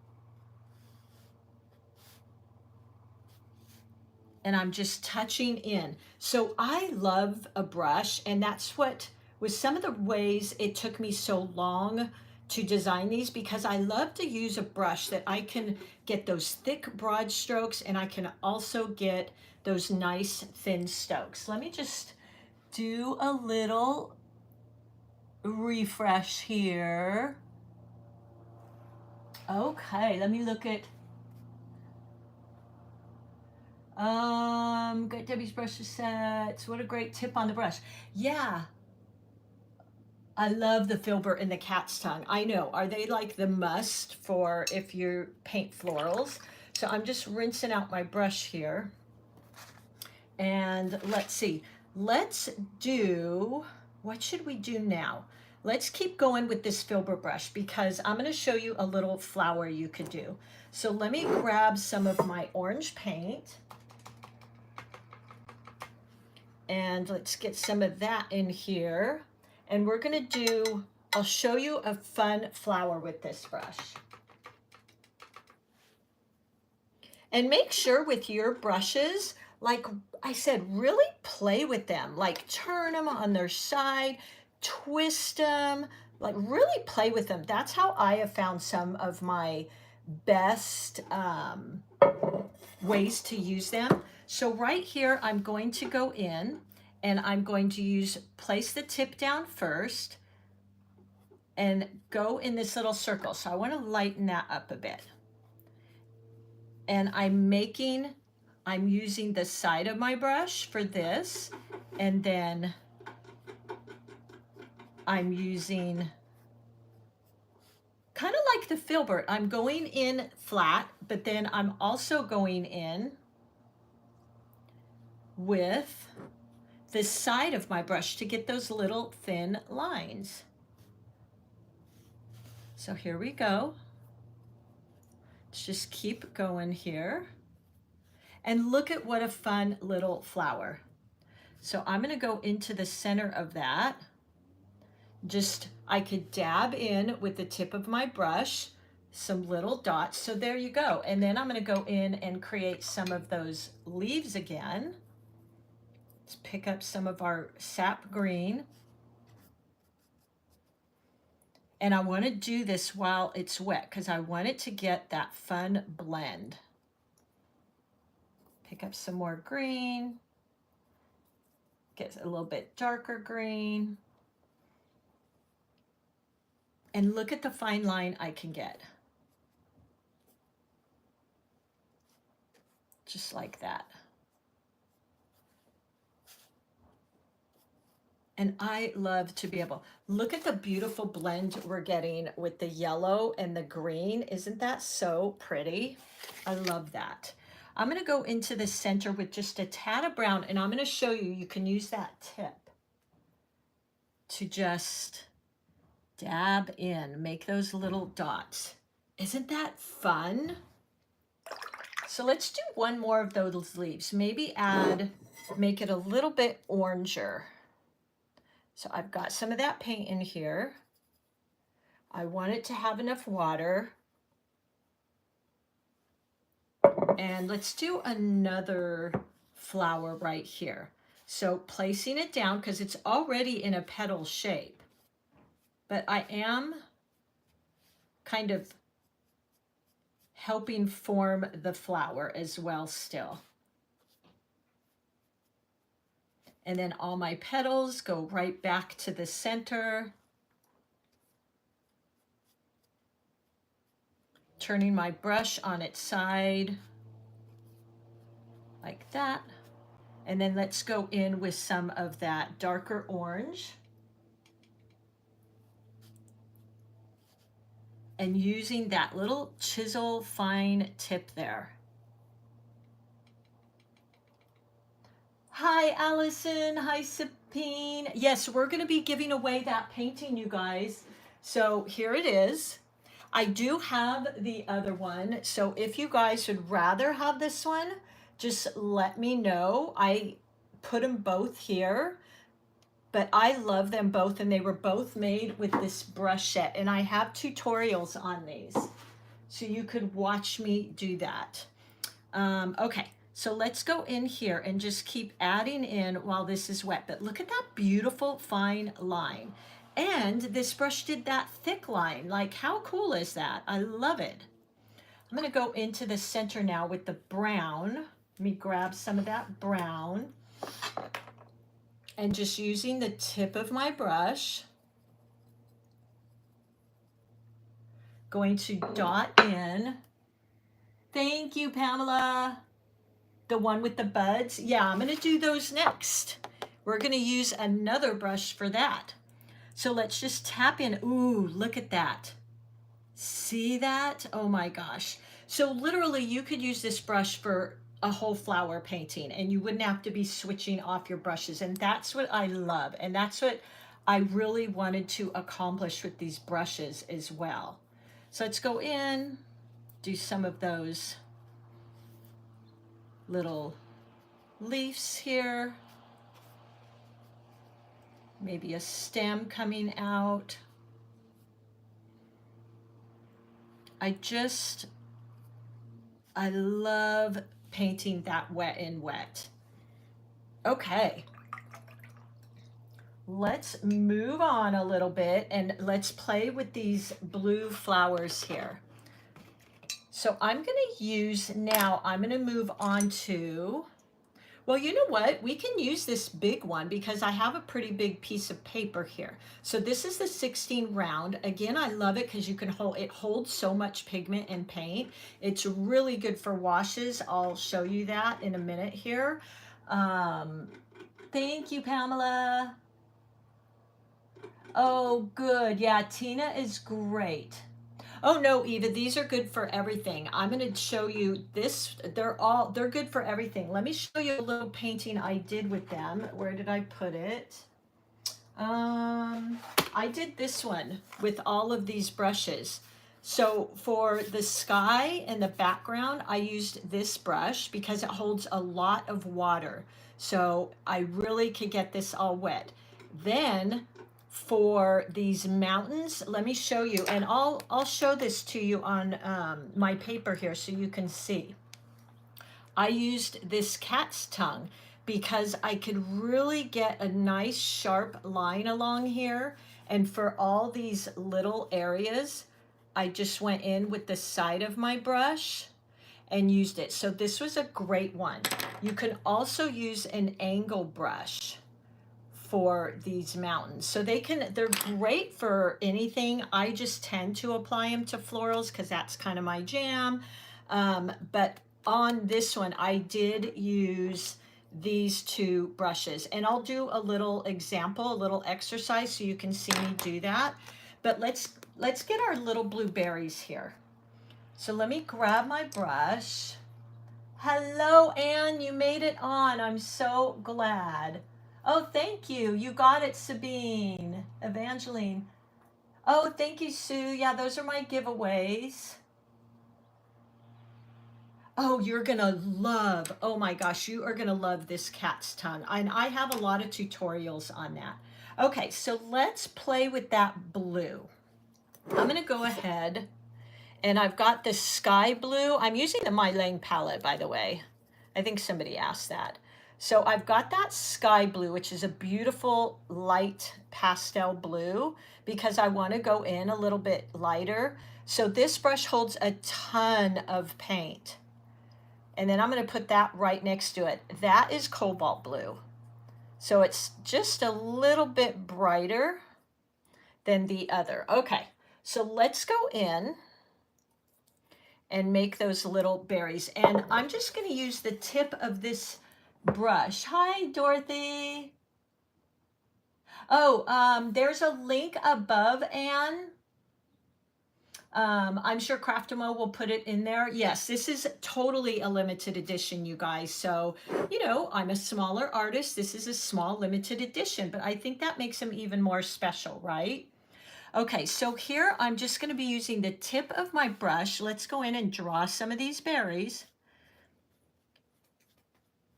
And I'm just touching in. So I love a brush, and that's what was some of the ways it took me so long to design these, because I love to use a brush that I can get those thick broad strokes and I can also get those nice thin strokes. Let me just do a little refresh here. Okay, let me look at Great Debbie's brush sets. What a great tip on the brush. Yeah, I love the filbert and the cat's tongue. I know, are they like the must for if you paint florals? So I'm just rinsing out my brush here. And let's see, let's do, what should we do now? Let's keep going with this filbert brush because I'm gonna show you a little flower you could do. So let me grab some of my orange paint. And let's get some of that in here. And we're gonna do, I'll show you a fun flower with this brush. And make sure with your brushes, like I said, really play with them, like turn them on their side, twist them, like really play with them. That's how I have found some of my best ways to use them. So right here, I'm going to go in and I'm going to place the tip down first and go in this little circle. So I want to lighten that up a bit. And I'm using the side of my brush for this, and then I'm using kind of like the filbert. I'm going in flat, but then I'm also going in with the side of my brush to get those little thin lines. So here we go. Let's just keep going here. And look at what a fun little flower. So I'm gonna go into the center of that. Just, I could dab in with the tip of my brush, some little dots. So there you go. And then I'm gonna go in and create some of those leaves again. Let's pick up some of our sap green. And I wanna do this while it's wet because I want it to get that fun blend. Pick up some more green, get a little bit darker green. And look at the fine line I can get. Just like that. And I love to be able, look at the beautiful blend we're getting with the yellow and the green. Isn't that so pretty? I love that. I'm going to go into the center with just a tad of brown, and I'm going to show you, you can use that tip to just dab in, make those little dots. Isn't that fun? So let's do one more of those leaves. Maybe make it a little bit oranger. So I've got some of that paint in here. I want it to have enough water. And let's do another flower right here. So placing it down because it's already in a petal shape, but I am kind of helping form the flower as well still. And then all my petals go right back to the center. Turning my brush on its side like that. And then let's go in with some of that darker orange. And using that little chisel fine tip there. Hi, Allison. Hi, Sabine. Yes, we're going to be giving away that painting, you guys. So here it is. I do have the other one. So if you guys would rather have this one, just let me know. I put them both here, but I love them both, and they were both made with this brush set, and I have tutorials on these, so you could watch me do that. Okay, so let's go in here and just keep adding in while this is wet, but look at that beautiful fine line. And this brush did that thick line. Like, how cool is that? I love it. I'm going to go into the center now with the brown. Let me grab some of that brown. And just using the tip of my brush, going to dot in. Thank you, Pamela. The one with the buds. Yeah, I'm going to do those next. We're going to use another brush for that. So let's just tap in. Ooh, look at that. See that? Oh my gosh. So literally you could use this brush for a whole flower painting and you wouldn't have to be switching off your brushes. And that's what I love. And that's what I really wanted to accomplish with these brushes as well. So let's go in, do some of those little leaves here. Maybe a stem coming out. I love painting that wet in wet. Okay. Let's move on a little bit and let's play with these blue flowers here. So I'm going to use now, I'm going to move on to, well, you know what? We can use this big one because I have a pretty big piece of paper here. So this is the 16 round. Again, I love it because you can it holds so much pigment and paint. It's really good for washes. I'll show you that in a minute here. Thank you, Pamela. Oh, good. Yeah, Tina is great. Oh no, Eva, these are good for everything. I'm going to show you this. They're good for everything. Let me show you a little painting I did with them. Where did I put it? I did this one with all of these brushes. So for the sky and the background, I used this brush because it holds a lot of water. So I really could get this all wet. Then for these mountains, let me show you, and I'll show this to you on my paper here so you can see. I used this cat's tongue because I could really get a nice sharp line along here, and for all these little areas I just went in with the side of my brush and used it. So this was a great one. You can also use an angle brush for these mountains. So they're great for anything. I just tend to apply them to florals because that's kind of my jam. But on this one, I did use these two brushes, and I'll do a little example, a little exercise so you can see me do that. But let's get our little blueberries here. So let me grab my brush. Hello, Anne. You made it on. I'm so glad. Oh, thank you. You got it, Sabine. Evangeline. Oh, thank you, Sue. Yeah, those are my giveaways. Oh, you're gonna love, oh my gosh, you are gonna love this cat's tongue. And I have a lot of tutorials on that. Okay, so let's play with that blue. I'm gonna go ahead and I've got this sky blue. I'm using the My Lang palette, by the way. I think somebody asked that. So I've got that sky blue, which is a beautiful light pastel blue, because I want to go in a little bit lighter. So this brush holds a ton of paint. And then I'm going to put that right next to it. That is cobalt blue. So it's just a little bit brighter than the other. Okay, so let's go in and make those little berries. And I'm just going to use the tip of this brush. Hi, Dorothy. Oh, there's a link above, Anne. I'm sure Craftimo will put it in there. Yes, this is totally a limited edition, you guys. So, you know, I'm a smaller artist. This is a small limited edition, but I think that makes them even more special, right? Okay, so here I'm just going to be using the tip of my brush. Let's go in and draw some of these berries.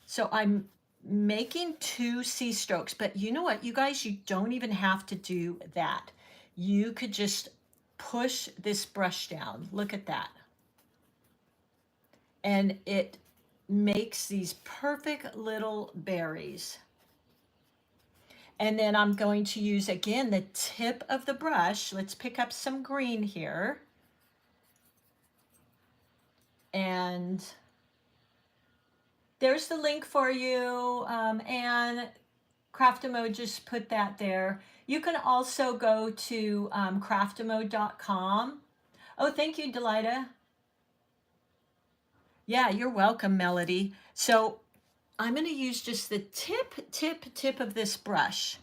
So I'm making 2 C strokes, but you know what, you guys, you don't even have to do that. You could just push this brush down. Look at that. And it makes these perfect little berries. And then I'm going to use, again, the tip of the brush. Let's pick up some green here. And there's the link for you. And Craftimo just put that there. You can also go to craftimo.com. Oh, thank you, Delita. Yeah, you're welcome, Melody. So I'm going to use just the tip of this brush.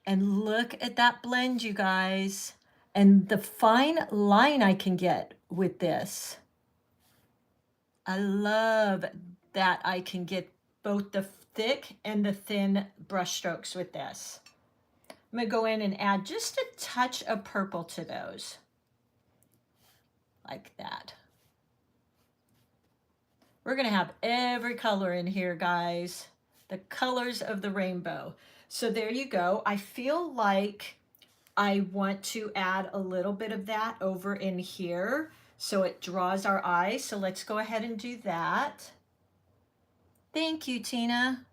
And look at that blend, you guys. And the fine line I can get with this. I love that I can get both the thick and the thin brush strokes with this. I'm going to go in and add just a touch of purple to those. Like that. We're going to have every color in here, guys. The colors of the rainbow. So there you go. I feel like I want to add a little bit of that over in here so it draws our eye. So let's go ahead and do that. Thank you, Tina.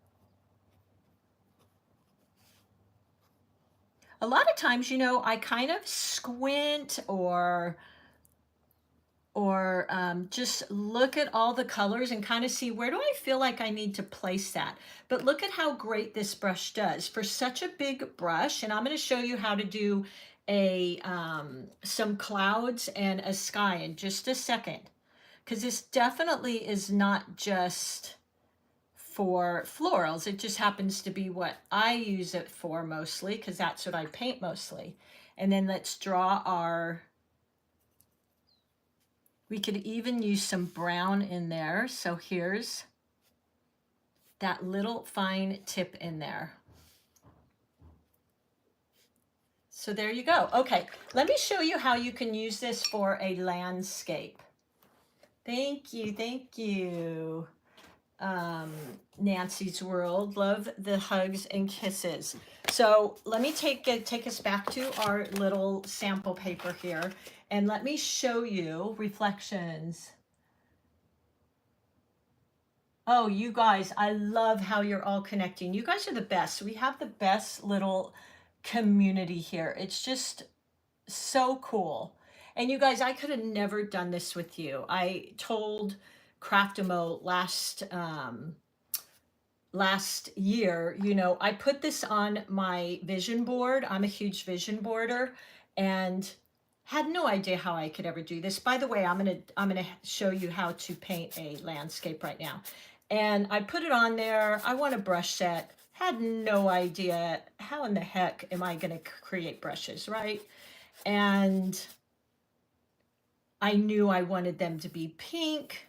A lot of times, you know, I kind of squint or just look at all the colors and kind of see, where do I feel like I need to place that? But look at how great this brush does for such a big brush. And I'm going to show you how to do a some clouds and a sky in just a second, because this definitely is not just for florals. It just happens to be what I use it for mostly, because that's what I paint mostly. And then let's draw our, we could even use some brown in there. So here's that little fine tip in there. So there you go. Okay, let me show you how you can use this for a landscape. Thank you, thank you. Nancy's World, love the hugs and kisses. So let me take us back to our little sample paper here, and let me show you reflections. Oh, you guys, I love how you're all connecting. You guys are the best. We have the best little community here. It's just so cool. And you guys, I could have never done this with you. I told Craftimo last year, you know, I put this on my vision board. I'm a huge vision boarder and had no idea how I could ever do this. By the way, I'm gonna show you how to paint a landscape right now. And I put it on there. I want a brush set. Had no idea how in the heck am I gonna create brushes, right? And I knew I wanted them to be pink.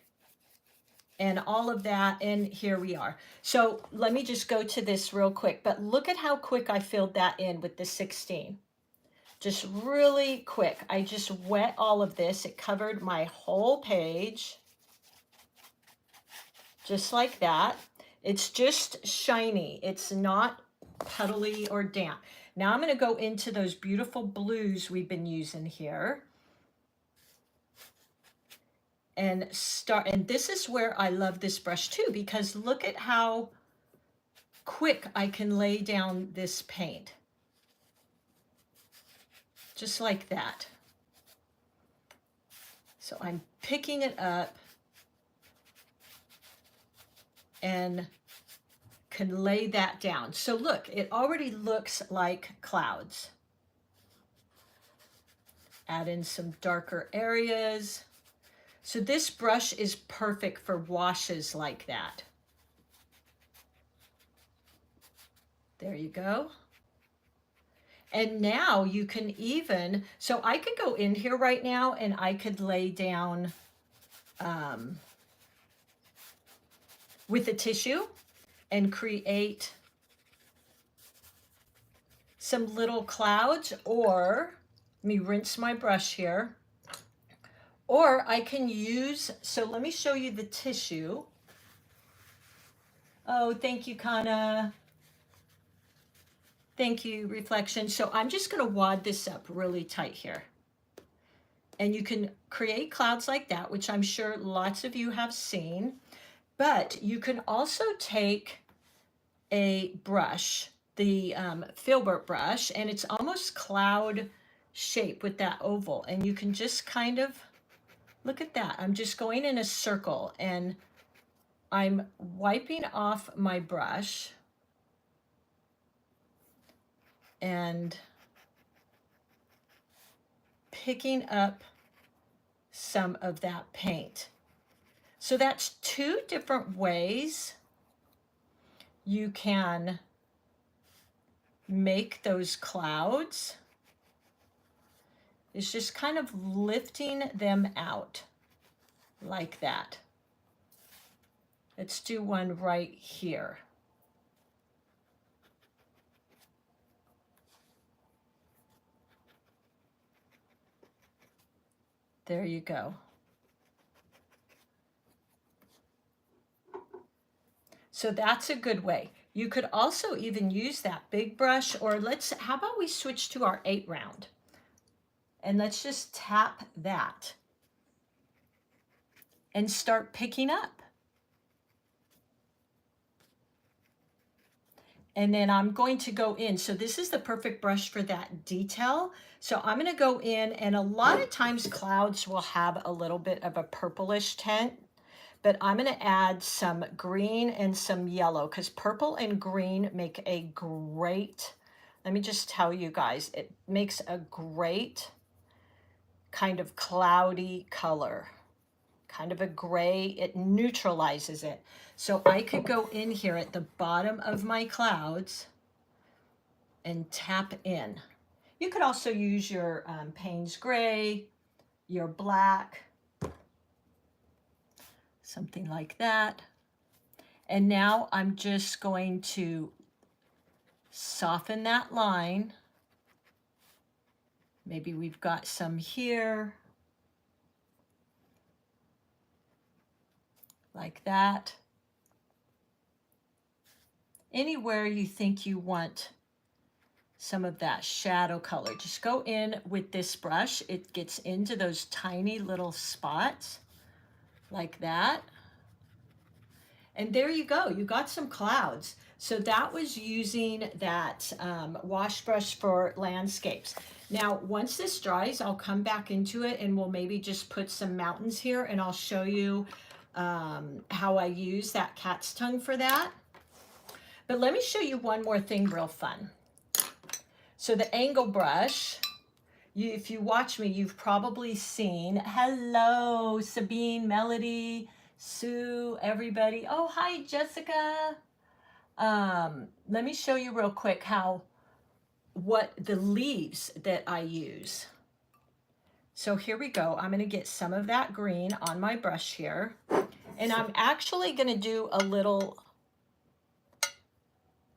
and all of that, and here we are. So let me just go to this real quick, but look at how quick I filled that in with the 16. Just really quick. I just wet all of this. It covered my whole page, just like that. It's just shiny. It's not puddly or damp. Now I'm going to go into those beautiful blues we've been using here. And this is where I love this brush too, because look at how quick I can lay down this paint. Just like that. So I'm picking it up and can lay that down. So look, it already looks like clouds. Add in some darker areas. So this brush is perfect for washes like that. There you go. And now you can even, so I could go in here right now and I could lay down with a tissue and create some little clouds, or let me rinse my brush here. Or I can use, so let me show you the tissue. Oh, thank you, Kana. Thank you, Reflection. So I'm just going to wad this up really tight here. And you can create clouds like that, which I'm sure lots of you have seen. But you can also take a brush, the filbert brush, and it's almost cloud shape with that oval. And you can just kind of, look at that. I'm just going in a circle and I'm wiping off my brush and picking up some of that paint. So that's two different ways you can make those clouds. It's just kind of lifting them out like that. Let's do one right here. There you go. So that's a good way. You could also even use that big brush, or how about we switch to our 8 round? And let's just tap that and start picking up. And then I'm going to go in. So this is the perfect brush for that detail. So I'm going to go in, and a lot of times clouds will have a little bit of a purplish tint, but I'm going to add some green and some yellow, because purple and green make a great, let me just tell you guys, it makes a great kind of cloudy color, kind of a gray. It neutralizes it. So I could go in here at the bottom of my clouds and tap in. You could also use your Payne's gray, your black, something like that. And now I'm just going to soften that line. Maybe we've got some here, like that. Anywhere you think you want some of that shadow color, just go in with this brush. It gets into those tiny little spots like that. And there you go, you got some clouds. So that was using that wash brush for landscapes. Now, once this dries, I'll come back into it and we'll maybe just put some mountains here, and I'll show you how I use that cat's tongue for that. But let me show you one more thing real fun. So the angle brush, if you watch me, you've probably seen, hello, Sabine, Melody, Sue, everybody. Oh, hi, Jessica. Let me show you real quick what the leaves that I use. So here we go. I'm going to get some of that green on my brush here. And I'm actually going to do a little,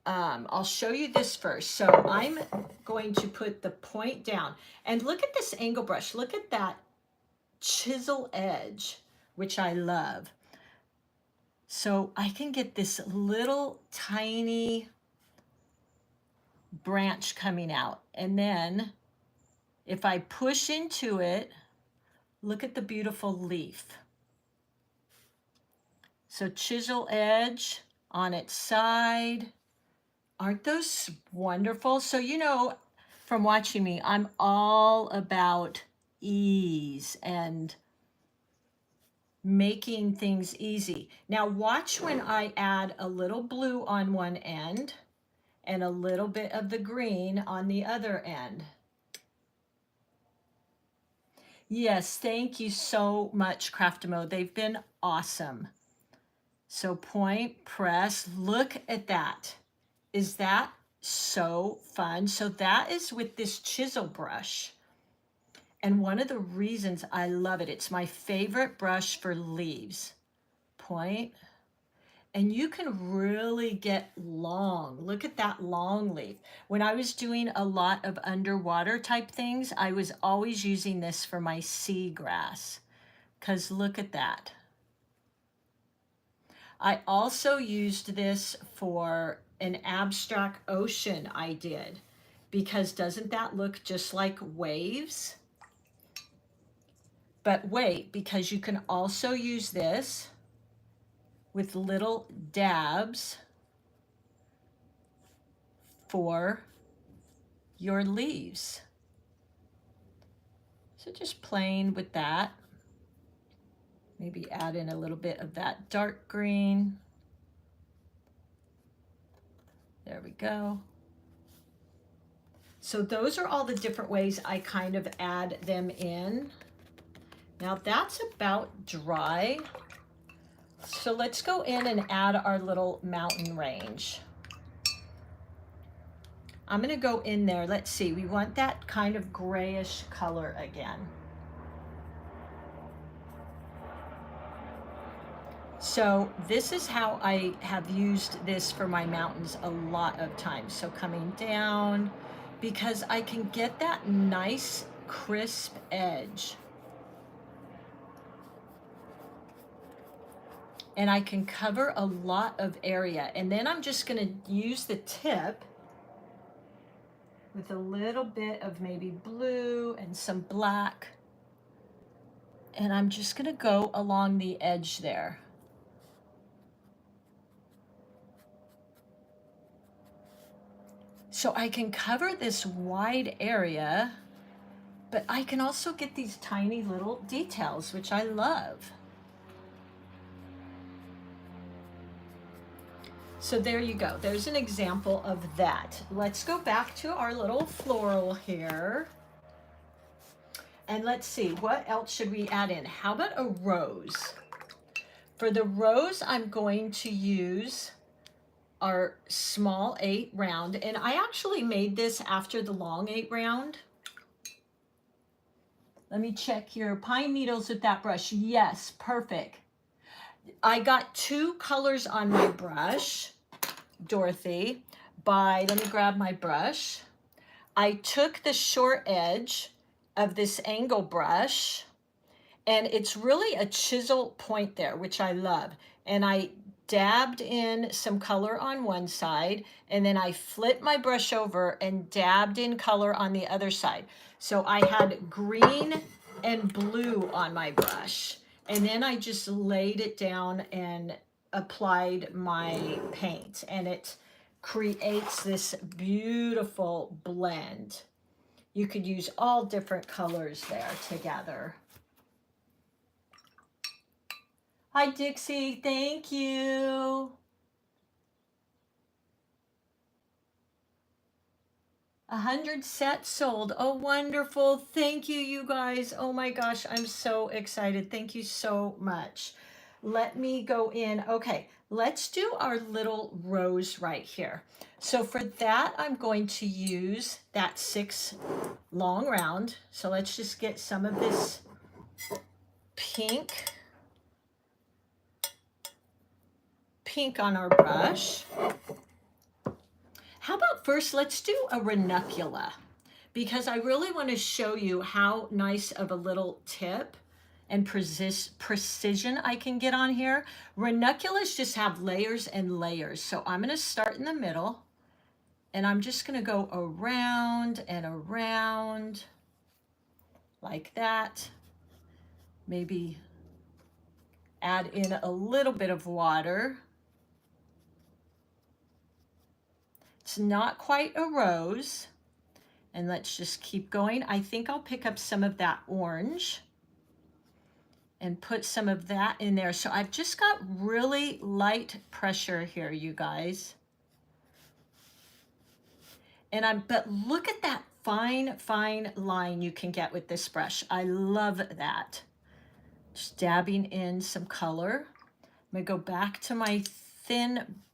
I'll show you this first. So I'm going to put the point down. And look at this angle brush. Look at that chisel edge, which I love. So I can get this little tiny branch coming out. And then if I push into it, look at the beautiful leaf. So chisel edge on its side. Aren't those wonderful? So, you know, from watching me, I'm all about ease and making things easy. Now watch when I add a little blue on one end and a little bit of the green on the other end. Yes, thank you so much, Craftamo. They've been awesome. So point, press, look at that. Is that so fun? So that is with this chisel brush. And one of the reasons I love it, it's my favorite brush for leaves. Point. And you can really get long. Look at that long leaf. When I was doing a lot of underwater type things, I was always using this for my seagrass. Because look at that. I also used this for an abstract ocean I did. Because doesn't that look just like waves? But wait, because you can also use this with little dabs for your leaves. So just playing with that. Maybe add in a little bit of that dark green. There we go. So those are all the different ways I kind of add them in. Now that's about dry. So let's go in and add our little mountain range. I'm going to go in there. Let's see. We want that kind of grayish color again. So this is how I have used this for my mountains a lot of times. So coming down, because I can get that nice crisp edge. And I can cover a lot of area. And then I'm just going to use the tip with a little bit of maybe blue and some black. And I'm just going to go along the edge there. So I can cover this wide area, but I can also get these tiny little details, which I love. So there you go. There's an example of that. Let's go back to our little floral here. And let's see, what else should we add in? How about a rose? For the rose, I'm going to use our small 8 round. And I actually made this after the long 8 round. Let me check your pine needles with that brush. Yes, perfect. I got 2 colors on my brush, Dorothy, let me grab my brush. I took the short edge of this angle brush, and it's really a chisel point there, which I love. And I dabbed in some color on one side, and then I flipped my brush over and dabbed in color on the other side. So I had green and blue on my brush. And then I just laid it down and applied my paint, and it creates this beautiful blend. You could use all different colors there together. Hi, Dixie. Thank you. 100 sets sold. Oh, wonderful. Thank you, you guys. Oh my gosh, I'm so excited. Thank you so much. Let me go in. Okay, let's do our little rose right here. So for that, I'm going to use that 6 long round. So let's just get some of this pink. pink on our brush. How about first, let's do a ranuncula, because I really want to show you how nice of a little tip and precision I can get on here. Ranunculus just have layers and layers. So I'm going to start in the middle, and I'm just going to go around and around like that. Maybe add in a little bit of water. It's not quite a rose. And let's just keep going. I think I'll pick up some of that orange and put some of that in there. So I've just got really light pressure here, you guys. But look at that fine, fine line you can get with this brush. I love that. Just dabbing in some color. I'm gonna go back to my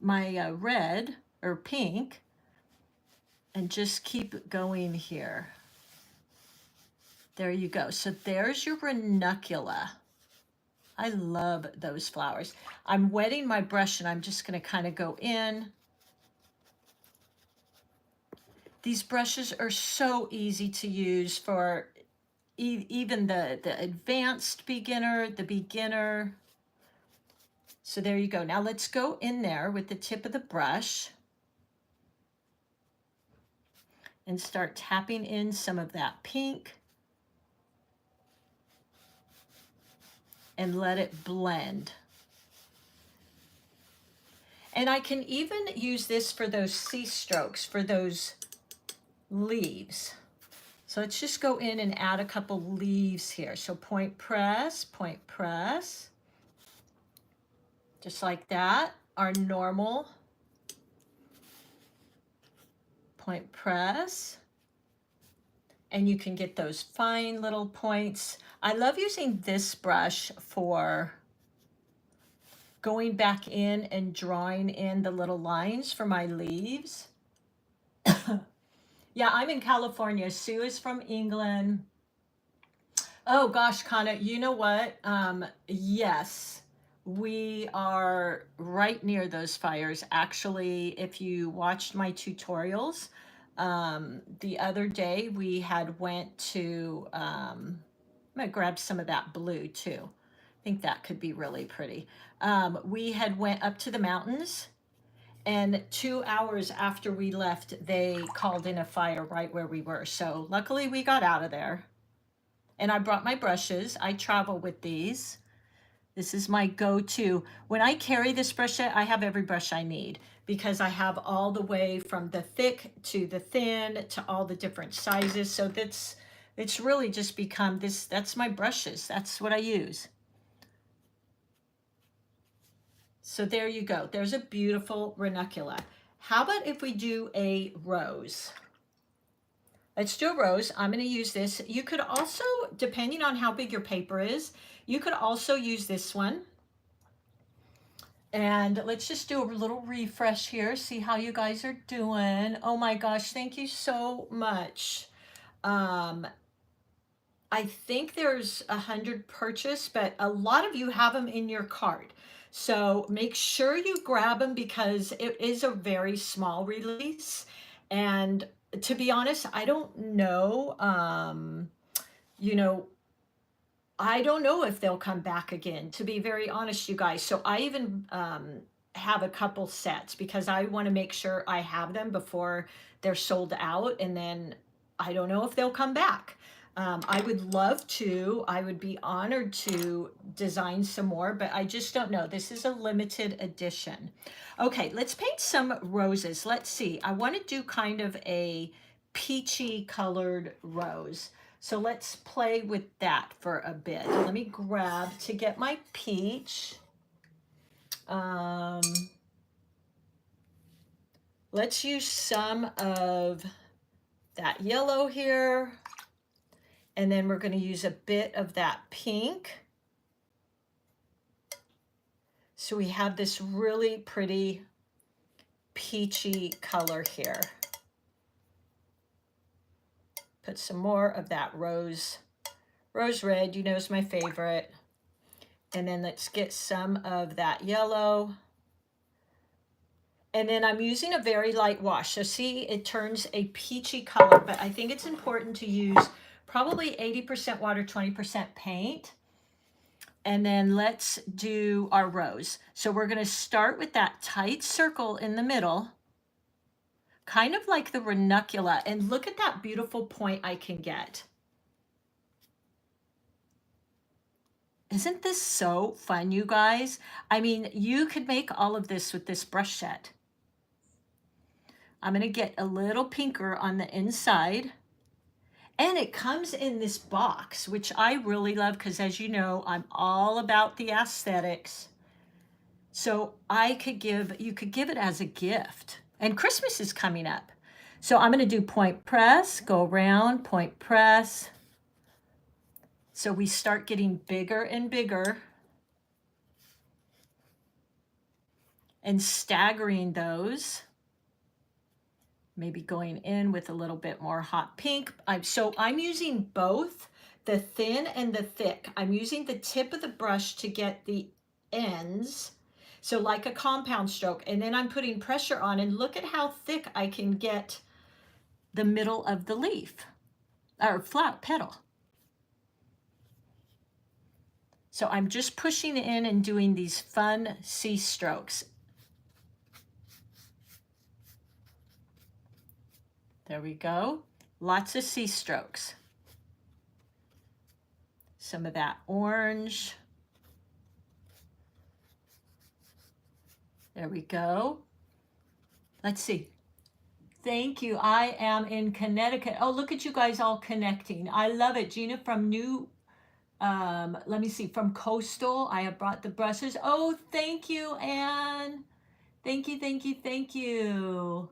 red or pink and just keep going here. There you go. So there's your ranuncula. I love those flowers. I'm wetting my brush and I'm just going to kind of go in. These brushes are so easy to use for even the advanced beginner, the beginner. So there you go. Now let's go in there with the tip of the brush and start tapping in some of that pink and let it blend. And I can even use this for those C strokes, for those leaves. So let's just go in and add a couple leaves here. So point press, just like that. Our normal point press. And you can get those fine little points. I love using this brush for going back in and drawing in the little lines for my leaves. Yeah, I'm in California. Sue is from England. Oh gosh, Kana, you know what? Yes, we are right near those fires. Actually, if you watched my tutorials, the other day we had went to, I'm gonna grab some of that blue too. I think that could be really pretty. We had went up to the mountains, and 2 hours after we left, they called in a fire right where we were. So luckily we got out of there. And I brought my brushes. I travel with these. This is my go-to. When I carry this brush set, I have every brush I need because I have all the way from the thick to the thin to all the different sizes. So it's really just become this, that's my brushes. That's what I use. So there you go. There's a beautiful ranuncula. How about if we do a rose? Let's do a rose. I'm going to use this. You could also, depending on how big your paper is, you could also use this one. And let's just do a little refresh here. See how you guys are doing. Oh my gosh, thank you so much. I think there's 100 purchased, but a lot of you have them in your cart. So make sure you grab them because it is a very small release. And to be honest, I don't know, you know, I don't know if they'll come back again, to be very honest, you guys. So I even have a couple sets because I want to make sure I have them before they're sold out. And then I don't know if they'll come back. I would love to, I would be honored to design some more, but I just don't know. This is a limited edition. Okay, let's paint some roses. Let's see. I want to do kind of a peachy colored rose. So let's play with that for a bit. Let me grab to get my peach. Let's use some of that yellow here. And then we're going to use a bit of that pink. So we have this really pretty peachy color here. Put some more of that rose red, you know, is my favorite. And then let's get some of that yellow. And then I'm using a very light wash. So see, it turns a peachy color, but I think it's important to use probably 80% water, 20% paint. And then let's do our rose. So we're gonna start with that tight circle in the middle, kind of like the ranunculus. And look at that beautiful point I can get. Isn't this so fun, you guys? I mean, you could make all of this with this brush set. I'm gonna get a little pinker on the inside. And it comes in this box, which I really love because, as you know, I'm all about the aesthetics. So you could give it as a gift. And Christmas is coming up. So I'm gonna do point press, go around, point press. So we start getting bigger and bigger and staggering those. Maybe going in with a little bit more hot pink. So I'm using both the thin and the thick. I'm using the tip of the brush to get the ends. So like a compound stroke, and then I'm putting pressure on, and look at how thick I can get the middle of the leaf or flower petal. So I'm just pushing in and doing these fun C strokes. There we go. Lots of C strokes. Some of that orange. There we go. Let's see. Thank you. I am in Connecticut. Oh, look at you guys all connecting. I love it. Gina from let me see, from Coastal. I have brought the brushes. Oh, thank you, Anne. Thank you, thank you, thank you.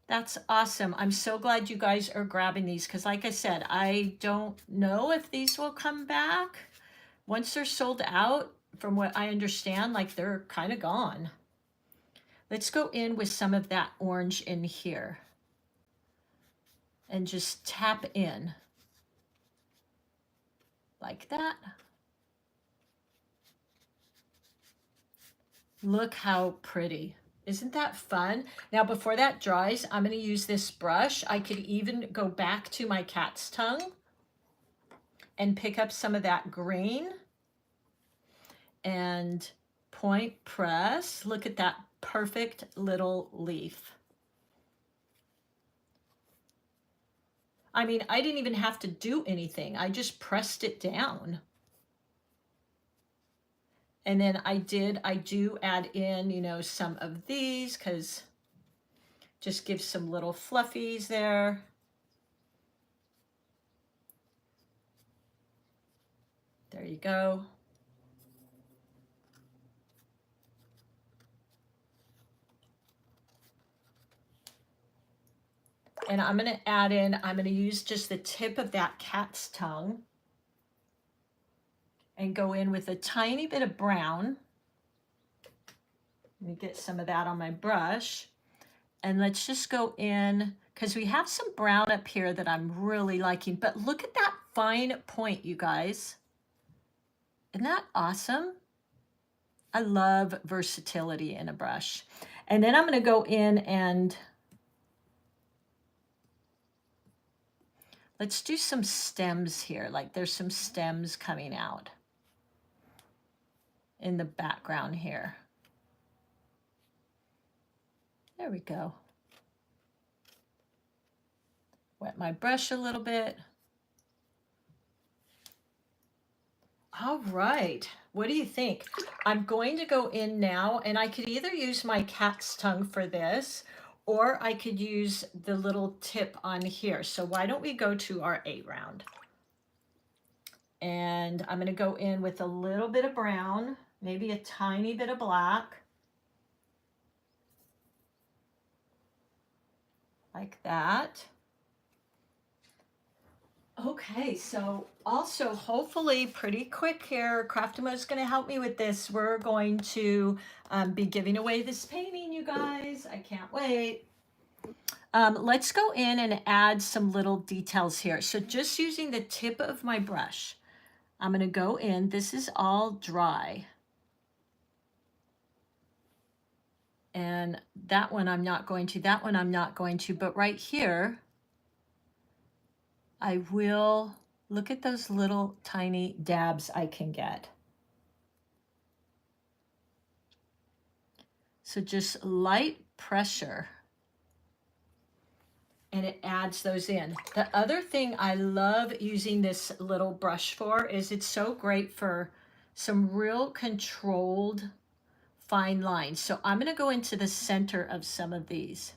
That's awesome. I'm so glad you guys are grabbing these because, like I said, I don't know if these will come back. Once they're sold out, from what I understand, like they're kind of gone. Let's go in with some of that orange in here and just tap in like that. Look how pretty. Isn't that fun? Now, before that dries, I'm going to use this brush. I could even go back to my cat's tongue and pick up some of that green and point press. Look at that perfect little leaf. I mean, I didn't even have to do anything. I just pressed it down. And then I do add in, you know, some of these because just give some little fluffies there. There you go. And I'm going to add in, I'm going to use just the tip of that cat's tongue and go in with a tiny bit of brown. Let me get some of that on my brush. And let's just go in, because we have some brown up here that I'm really liking. But look at that fine point, you guys. Isn't that awesome? I love versatility in a brush. And then I'm going to go in and let's do some stems here. Like there's some stems coming out in the background here. There we go. Wet my brush a little bit. All right, what do you think? I'm going to go in now, and I could either use my cat's tongue for this, or I could use the little tip on here. So why don't we go to our 8 round? And I'm gonna go in with a little bit of brown, maybe a tiny bit of black. Like that. Okay, so also hopefully pretty quick here, Craftimo is going to help me with this. We're going to be giving away this painting, you guys. I can't wait. Let's go in and add some little details here. So just using the tip of my brush, I'm going to go in. This is all dry. And that one I'm not going to, that one I'm not going to, but right here, I will look at those little tiny dabs I can get. So just light pressure, and it adds those in. The other thing I love using this little brush for is it's so great for some real controlled fine lines. So I'm going to go into the center of some of these.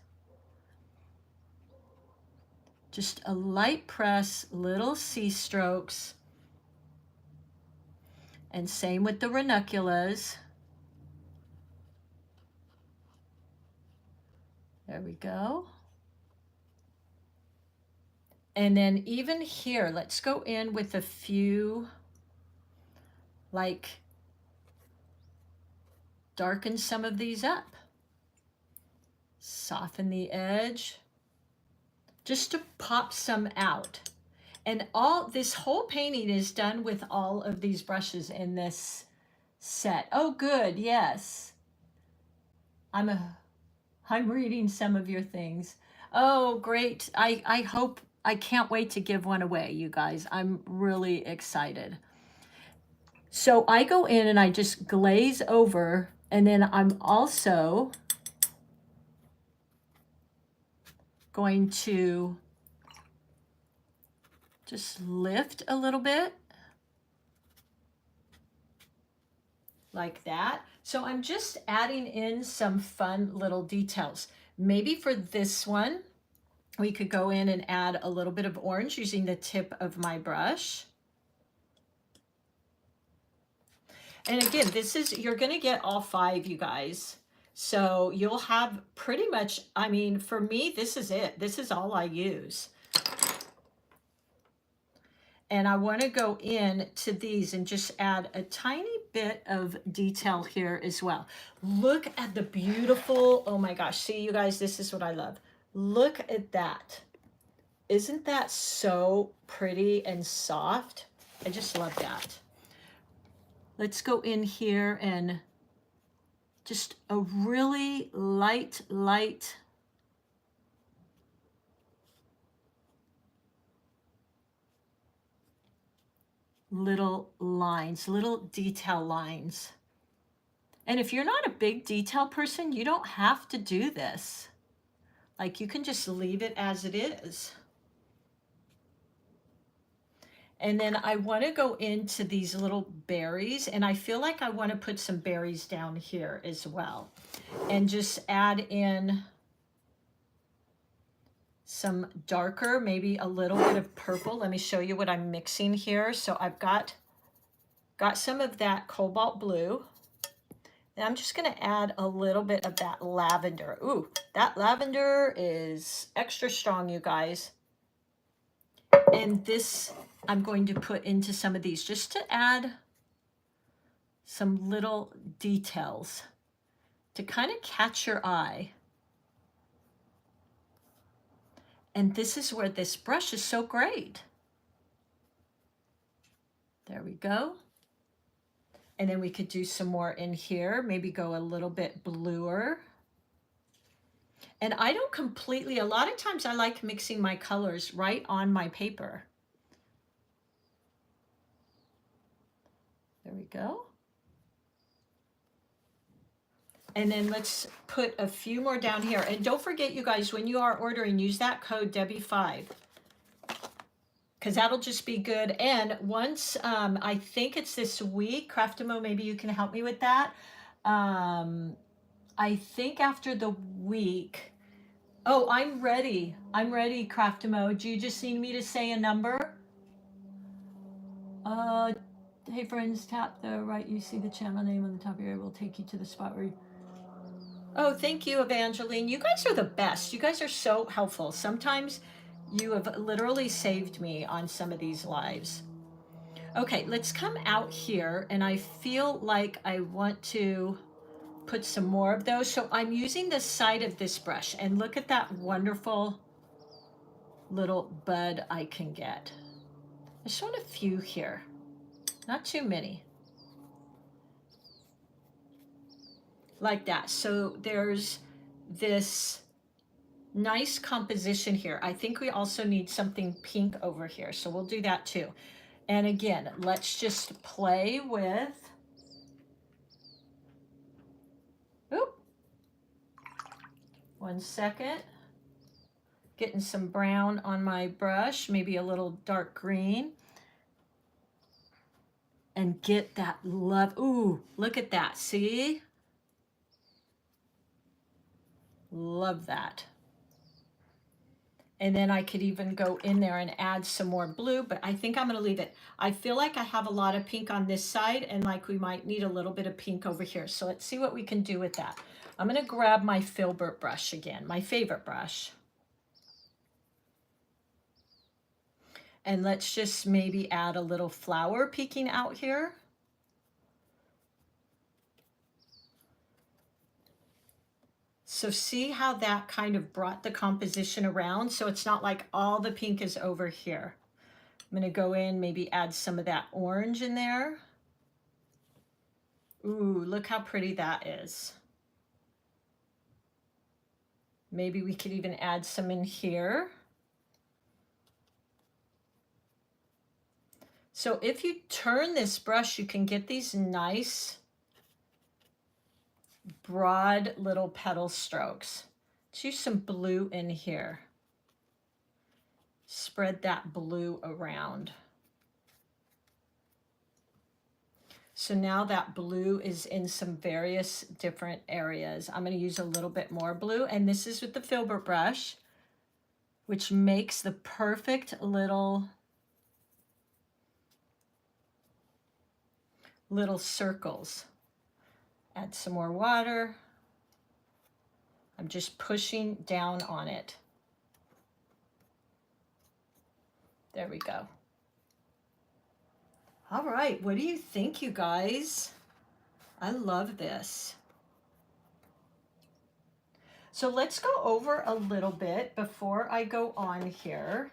Just a light press, little C strokes. And same with the ranunculus. There we go. And then even here, let's go in with a few, like, darken some of these up. Soften the edge, just to pop some out. And all this whole painting is done with all of these brushes in this set. Oh, good, yes. I'm reading some of your things. Oh, great. I hope, I can't wait to give one away, you guys. I'm really excited. So I go in and I just glaze over, and then I'm also going to just lift a little bit like that. So I'm just adding in some fun little details. Maybe for this one, we could go in and add a little bit of orange using the tip of my brush. And again, this is, you're going to get all 5, you guys. So you'll have pretty much, I mean, for me, this is it. This is all I use. And I want to go in to these and just add a tiny bit of detail here as well. Look at the beautiful, oh my gosh, see you guys, this is what I love. Look at that. Isn't that so pretty and soft? I just love that. Let's go in here and just a really light little lines, little detail lines. And if you're not a big detail person, you don't have to do this. Like, you can just leave it as it is. And then I want to go into these little berries, and I feel like I want to put some berries down here as well. And just add in some darker, maybe a little bit of purple. Let me show you what I'm mixing here. So I've got some of that cobalt blue. And I'm just going to add a little bit of that lavender. Ooh, that lavender is extra strong, you guys. And this I'm going to put into some of these just to add some little details to kind of catch your eye. And this is where this brush is so great. There we go. And then we could do some more in here, maybe go a little bit bluer. And I don't completely, a lot of times I like mixing my colors right on my paper. There we go. And then let's put a few more down here. And don't forget, you guys, when you are ordering, use that code Debbie5, because that'll just be good. And once, I think it's this week, Craftimo, maybe you can help me with that. I think after the week, oh, I'm ready, Craftimo. Do you just need me to say a number? Hey friends, tap the right, you see the channel name on the top of your, it will take you to the spot where you... Oh, thank you, Evangeline. You guys are the best. You guys are so helpful. Sometimes you have literally saved me on some of these lives. Okay, let's come out here, and I feel like I want to put some more of those. So I'm using the side of this brush, and look at that wonderful little bud I can get. I just want a few here, not too many. like that. So there's this nice composition here. I think we also need something pink over here, so we'll do that too. And again, let's just play with, oop, 1 second, getting some brown on my brush, maybe a little dark green, and get that love. Ooh, look at that, see? Love that. And then I could even go in there and add some more blue, but I think I'm gonna leave it. I feel like I have a lot of pink on this side and like we might need a little bit of pink over here. So let's see what we can do with that. I'm gonna grab my filbert brush again, my favorite brush. And let's just maybe add a little flower peeking out here. So see how that kind of brought the composition around? So it's not like all the pink is over here. I'm gonna go in, maybe add some of that orange in there. Ooh, look how pretty that is. Maybe we could even add some in here. So if you turn this brush, you can get these nice broad little petal strokes. Let's use some blue in here. Spread that blue around. So now that blue is in some various different areas. I'm going to use a little bit more blue, and this is with the filbert brush, which makes the perfect little circles. Add some more water. I'm just pushing down on it. There we go. All right, what do you think, you guys? I love this. So let's go over a little bit before I go on here.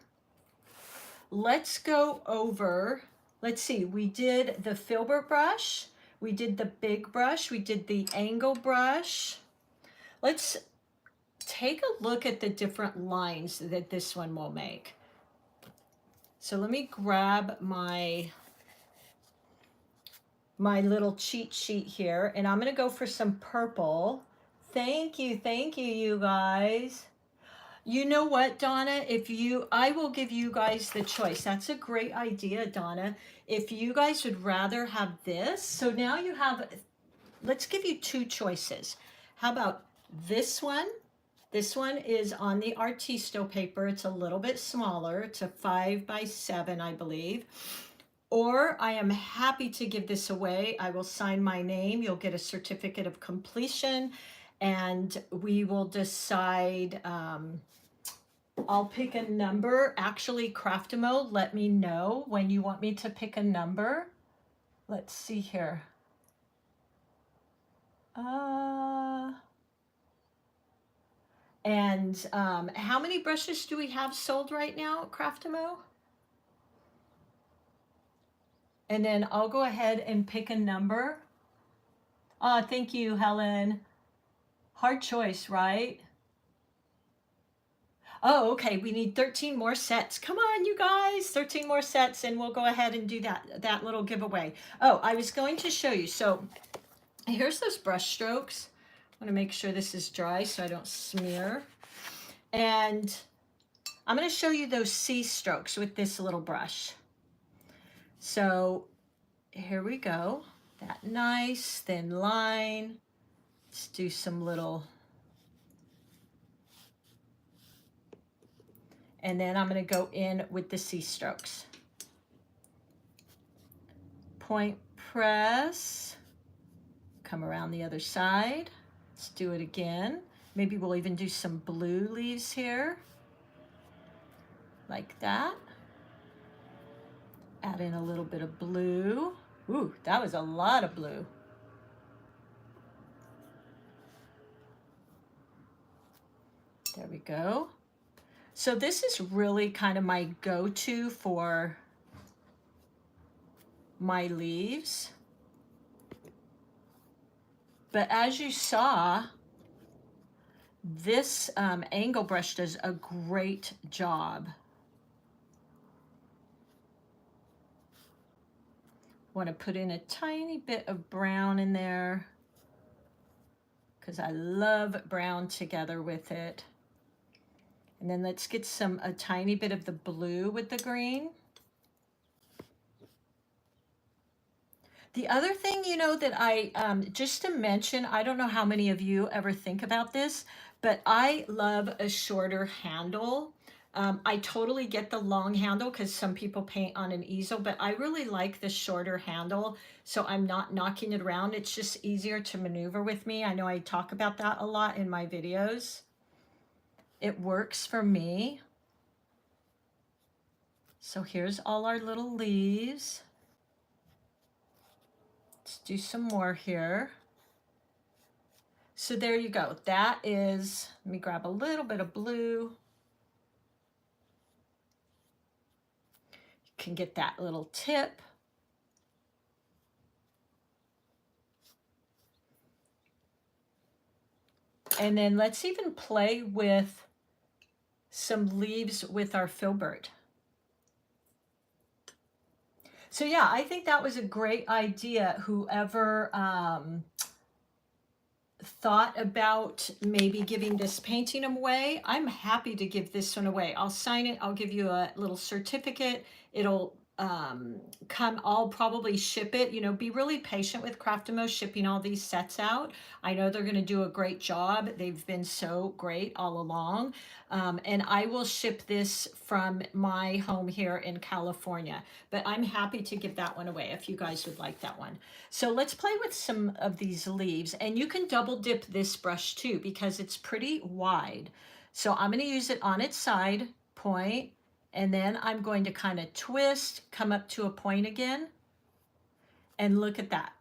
Let's go over, let's see, we did the filbert brush, we did the big brush, we did the angle brush. Let's take a look at the different lines that this one will make. So let me grab my little cheat sheet here, and I'm gonna go for some purple. Thank you, you guys. You know what, Donna? I will give you guys the choice. That's a great idea, Donna. If you guys would rather have this, so now you have, let's give you two choices. How about this one? This one is on the Artisto paper. It's a little bit smaller. It's a 5x7, I believe. Or I am happy to give this away. I will sign my name. You'll get a certificate of completion, and we will decide. I'll pick a number. Actually, Craftimo, let me know when you want me to pick a number. Let's see here. And how many brushes do we have sold right now, Craftimo? And then I'll go ahead and pick a number. Oh, thank you, Helen. Hard choice, right? Oh, okay, we need 13 more sets. Come on, you guys, 13 more sets, and we'll go ahead and do that little giveaway. Oh, I was going to show you. So here's those brush strokes. I want to make sure this is dry so I don't smear. And I'm going to show you those C strokes with this little brush. So here we go. That nice thin line. Let's do some little, and then I'm going to go in with the C strokes. Point press, come around the other side. Let's do it again. Maybe we'll even do some blue leaves here, like that. Add in a little bit of blue. Ooh, that was a lot of blue. There we go. So this is really kind of my go-to for my leaves. But as you saw, this angle brush does a great job. Want to put in a tiny bit of brown in there because I love brown together with it. And then let's get a tiny bit of the blue with the green. The other thing, you know, that I, just to mention, I don't know how many of you ever think about this, but I love a shorter handle. I totally get the long handle because some people paint on an easel, but I really like the shorter handle. So I'm not knocking it around. It's just easier to maneuver with me. I know I talk about that a lot in my videos. It works for me. So here's all our little leaves. Let's do some more here. So there you go. That is, let me grab a little bit of blue. You can get that little tip. And then let's even play with some leaves with our filbert. So yeah, I think that was a great idea. Whoever thought about maybe giving this painting away, I'm happy to give this one away. I'll sign it. I'll give you a little certificate. It'll come, I'll probably ship it. You know, be really patient with Craftimo shipping all these sets out. I know they're going to do a great job. They've been so great all along. And I will ship this from my home here in California, but I'm happy to give that one away if you guys would like that one. So let's play with some of these leaves, and you can double dip this brush too because it's pretty wide. So I'm going to use it on its side, point, and then I'm going to kind of twist, come up to a point again, and look at that.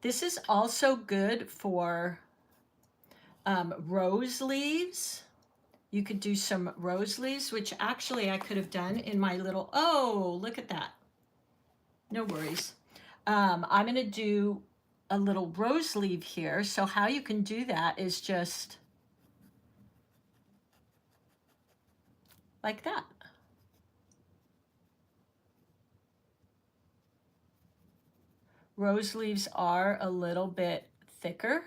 This is also good for rose leaves. You could do some rose leaves, which actually I could have done in my little, oh, look at that. No worries. I'm going to do a little rose leaf here. So how you can do that is just like that. Rose leaves are a little bit thicker.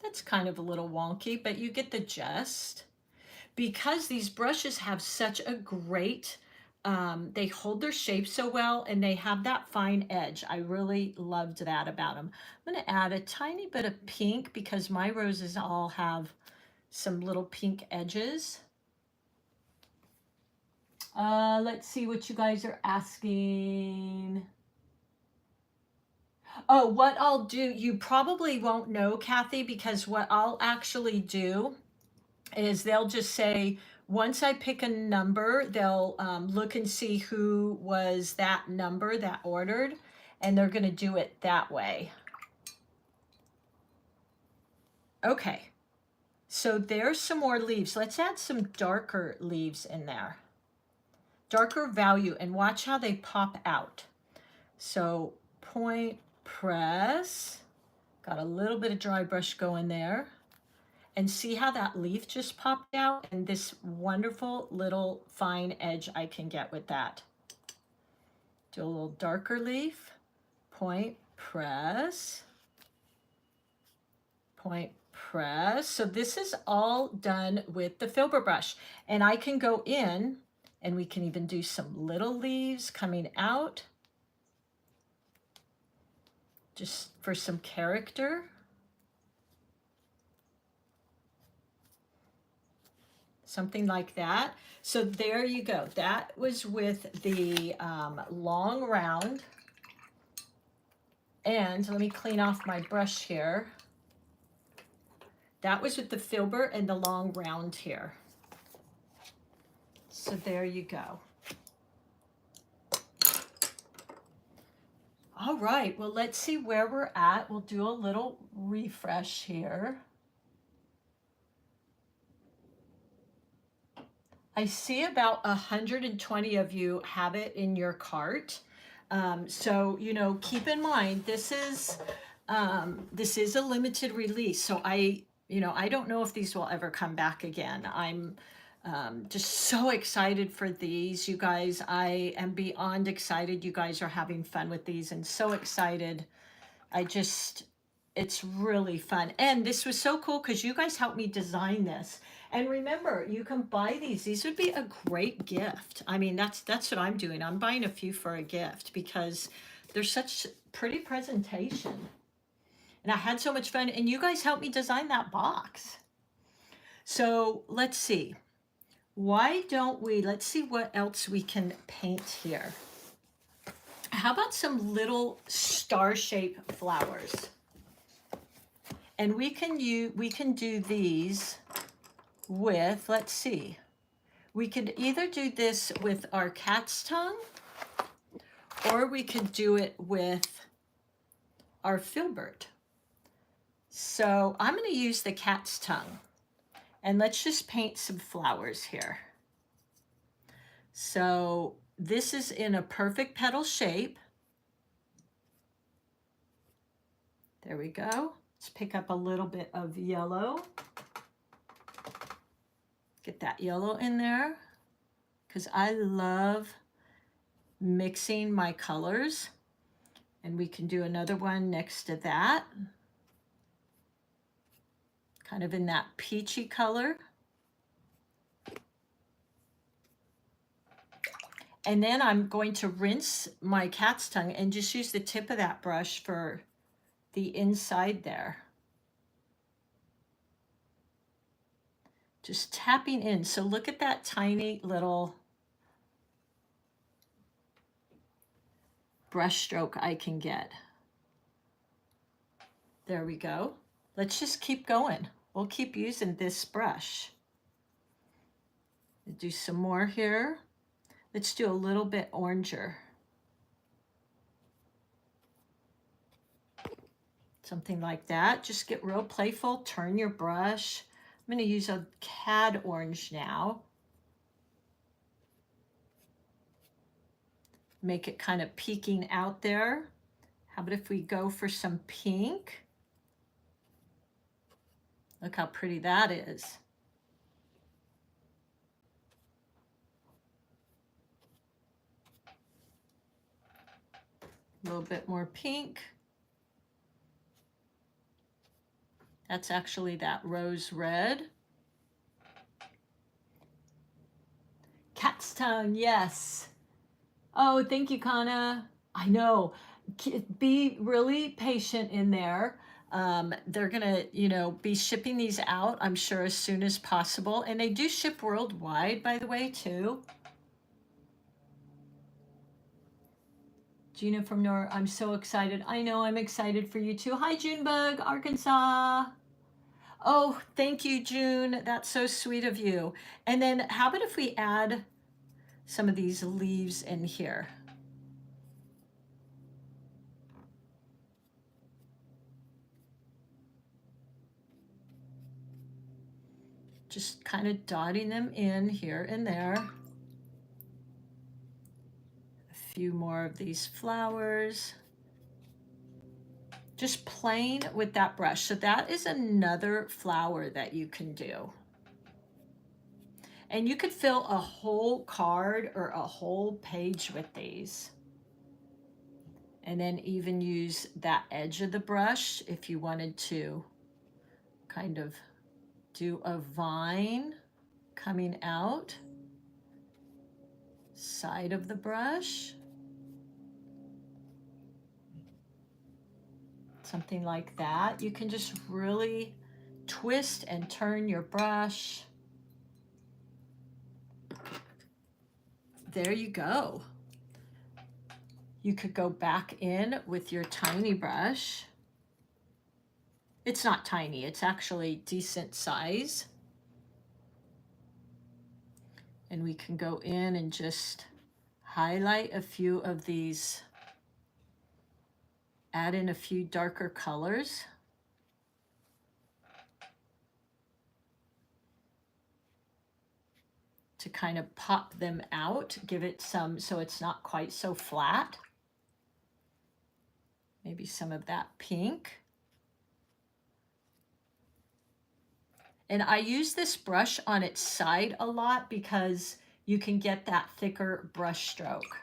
That's kind of a little wonky, but you get the gist. Because these brushes have such a great, they hold their shape so well, and they have that fine edge. I really loved that about them. I'm going to add a tiny bit of pink because my roses all have some little pink edges. Let's see what you guys are asking. Oh, what I'll do, you probably won't know, Kathy, because what I'll actually do is they'll just say, once I pick a number, they'll look and see who was that number that ordered, and they're going to do it that way. Okay, so there's some more leaves. Let's add some darker leaves in there. Darker value, and watch how they pop out. So point, press, got a little bit of dry brush going there. And see how that leaf just popped out, and this wonderful little fine edge I can get with that. Do a little darker leaf, point, press, point, press. So this is all done with the filbert brush, and I can go in and we can even do some little leaves coming out just for some character. Something like that. So there you go. That was with the long round. And let me clean off my brush here. That was with the filbert and the long round here. So there you go. All right, well, let's see where we're at. We'll do a little refresh here. I see about 120 of you have it in your cart. So, you know, keep in mind, this is a limited release. So you know, I don't know if these will ever come back again. I'm just so excited for these, you guys. I am beyond excited. You guys are having fun with these and so excited. I just, it's really fun. And this was so cool because you guys helped me design this. And remember, you can buy these. These would be a great gift. I mean, that's what I'm doing. I'm buying a few for a gift because they're such pretty presentation. And I had so much fun. And you guys helped me design that box. So let's see. Why don't we, let's see what else we can paint here. How about some little star-shaped flowers? And we can do these with, let's see, we could either do this with our cat's tongue, or we could do it with our filbert. So I'm going to use the cat's tongue, and let's just paint some flowers here. So this is in a perfect petal shape. There we go. Let's pick up a little bit of yellow. Get that yellow in there because I love mixing my colors. And we can do another one next to that, kind of in that peachy color. And then I'm going to rinse my cat's tongue and just use the tip of that brush for the inside there. Just tapping in. So look at that tiny little brush stroke I can get. There we go. Let's just keep going. We'll keep using this brush. Do some more here. Let's do a little bit oranger. Something like that. Just get real playful. Turn your brush. I'm going to use a cad orange now. Make it kind of peeking out there. How about if we go for some pink? Look how pretty that is. A little bit more pink. That's actually that rose red. Cat's tongue, yes. Oh, thank you, Kana. I know. Be really patient in there. They're gonna, you know, be shipping these out, I'm sure, as soon as possible. And they do ship worldwide, by the way, too. Gina from Nor, I'm so excited. I know, I'm excited for you too. Hi, Junebug, Arkansas. Oh, thank you, June. That's so sweet of you. And then how about if we add some of these leaves in here? Just kind of dotting them in here and there. A few more of these flowers. Just playing with that brush. So that is another flower that you can do. And you could fill a whole card or a whole page with these. And then even use that edge of the brush if you wanted to kind of do a vine coming out, side of the brush. Something like that. You can just really twist and turn your brush. There you go. You could go back in with your tiny brush. It's not tiny, it's actually decent size. And we can go in and just highlight a few of these, add in a few darker colors. To kind of pop them out, give it some, so it's not quite so flat. Maybe some of that pink. And I use this brush on its side a lot because you can get that thicker brush stroke.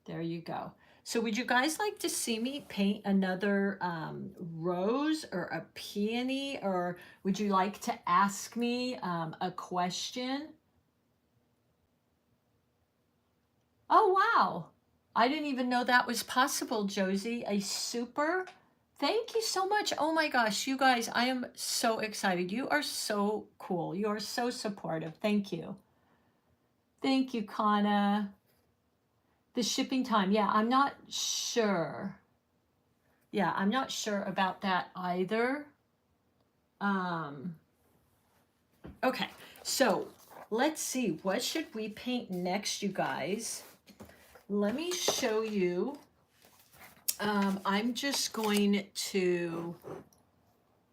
There you go. So would you guys like to see me paint another rose or a peony, or would you like to ask me a question? Oh, wow. I didn't even know that was possible, Josie. A super. Thank you so much. Oh my gosh, you guys, I am so excited. You are so cool. You are so supportive. Thank you. Thank you, Kana. The shipping time. Yeah, I'm not sure. Yeah, I'm not sure about that either. Okay, so let's see. What should we paint next, you guys? Let me show you. I'm just going to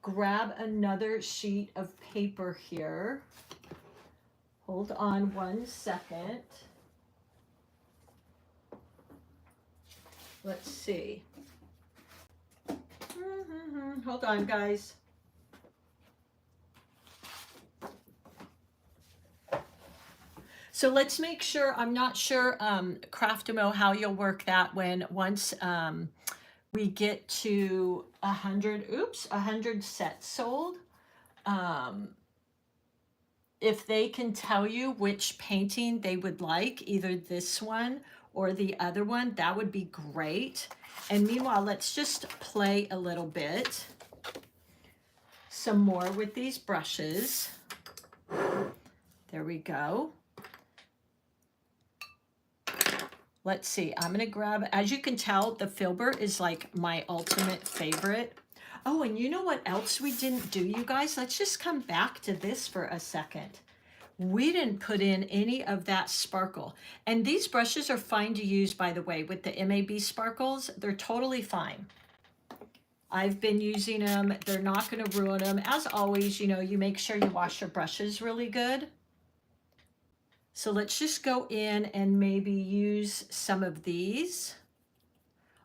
grab another sheet of paper here. Hold on 1 second. Let's see. Hold on, guys. So let's make sure, I'm not sure, Craftimo, how you'll work that when once we get to 100 sets sold. If they can tell you which painting they would like, either this one or the other one, that would be great. And meanwhile, let's just play a little bit. Some more with these brushes. There we go. Let's see, I'm gonna grab, as you can tell, the filbert is like my ultimate favorite. Oh, and you know what else we didn't do, you guys? Let's just come back to this for a second. We didn't put in any of that sparkle. And these brushes are fine to use, by the way, with the MAB sparkles. They're totally fine. I've been using them. They're not gonna ruin them. As always, you know, you make sure you wash your brushes really good. So let's just go in and maybe use some of these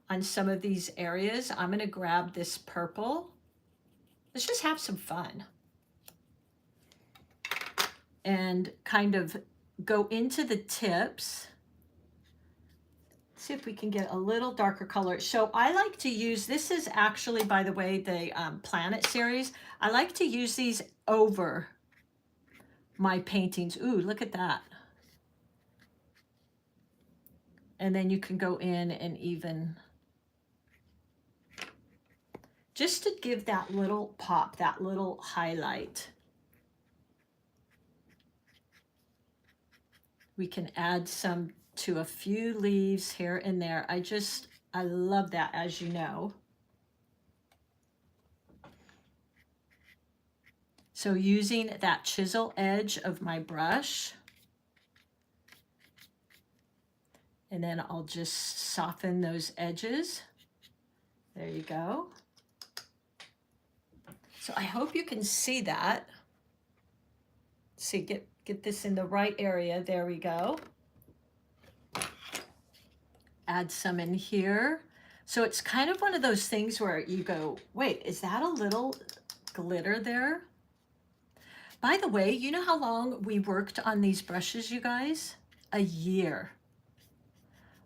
on some of these areas. I'm gonna grab this purple. Let's just have some fun. And kind of go into the tips. See if we can get a little darker color. So I like to use, this is actually, by the way, the Planet series. I like to use these over my paintings. Ooh, look at that. And then you can go in and even, just to give that little pop, that little highlight. We can add some to a few leaves here and there. I love that, as you know. So using that chisel edge of my brush, and then I'll just soften those edges. There you go. So I hope you can see that. See, get this in the right area. There we go. Add some in here. So it's kind of one of those things where you go, wait, is that a little glitter there? By the way, you know how long we worked on these brushes, you guys? A year.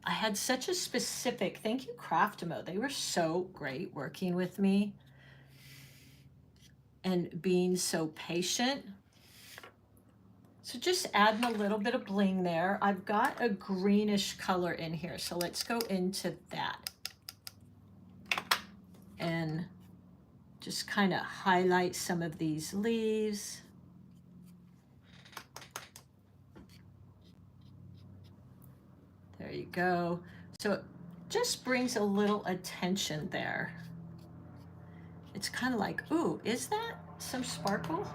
I had such a specific, thank you, Craftimo. They were so great working with me and being so patient. So just adding a little bit of bling there. I've got a greenish color in here, so let's go into that. And just kind of highlight some of these leaves. There you go. So it just brings a little attention there. It's kind of like, ooh, is that some sparkle?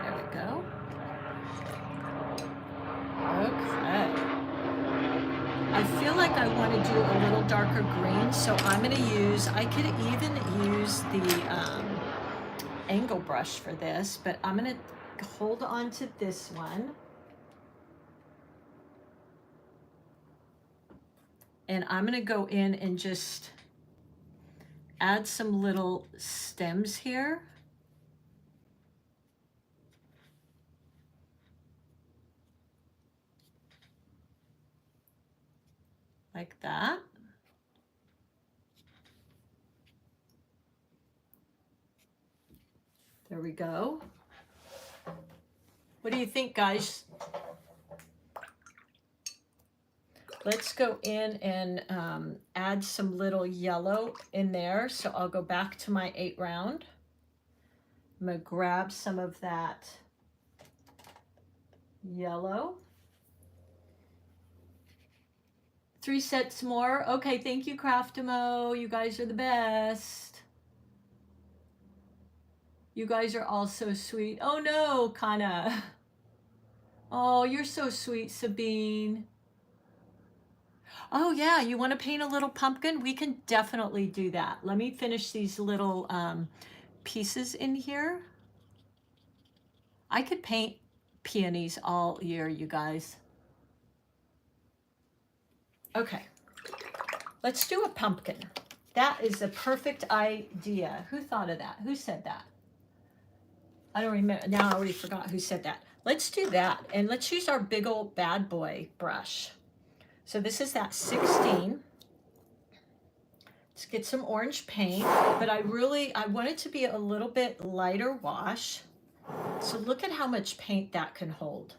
There we go. Okay. I feel like I want to do a little darker green, so I'm going to use, I could even use the angle brush for this, but I'm going to hold on to this one. And I'm gonna go in and just add some little stems here. Like that. There we go. What do you think, guys? Let's go in and add some little yellow in there. So I'll go back to my 8 round. I'm gonna grab some of that yellow. 3 sets more. Okay, thank you, Craftimo. You guys are the best. You guys are all so sweet. Oh no, Kana. Oh, you're so sweet, Sabine. Oh yeah, you want to paint a little pumpkin? We can definitely do that. Let me finish these little pieces in here. I could paint peonies all year, you guys. Okay, let's do a pumpkin. That is a perfect idea. Who thought of that? Who said that? I don't remember. Now I already forgot who said that. Let's do that. And let's use our big old bad boy brush. So this is that 16. Let's get some orange paint, but I want it to be a little bit lighter wash. So look at how much paint that can hold.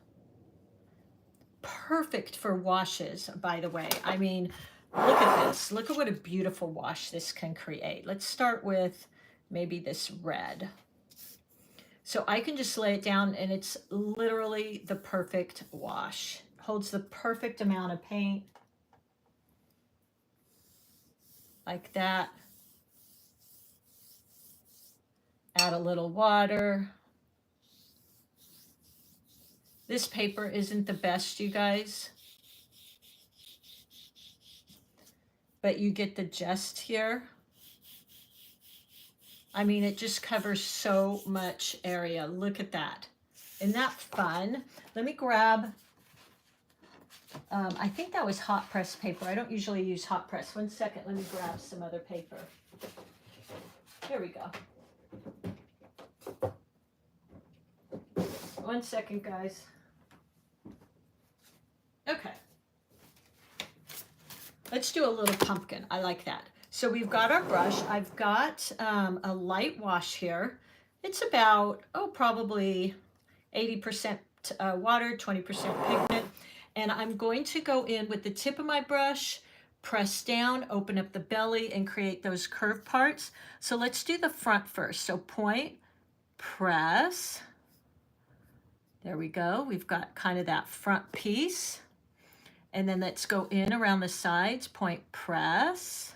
Perfect for washes, by the way. I mean, look at this. Look at what a beautiful wash this can create. Let's start with maybe this red. So I can just lay it down and it's literally the perfect wash. Holds the perfect amount of paint. Like that. Add a little water. This paper isn't the best, you guys. But you get the gist here. I mean, it just covers so much area. Look at that. Isn't that fun? Let me grab, I think that was hot press paper. I don't usually use hot press. 1 second, let me grab some other paper. Here we go. 1 second, guys. Okay. Let's do a little pumpkin. I like that. So we've got our brush. I've got a light wash here. It's about, probably 80% water, 20% pigment. And I'm going to go in with the tip of my brush, press down, open up the belly, and create those curved parts. So let's do the front first. So point, press. There we go. We've got kind of that front piece. And then let's go in around the sides, point, press.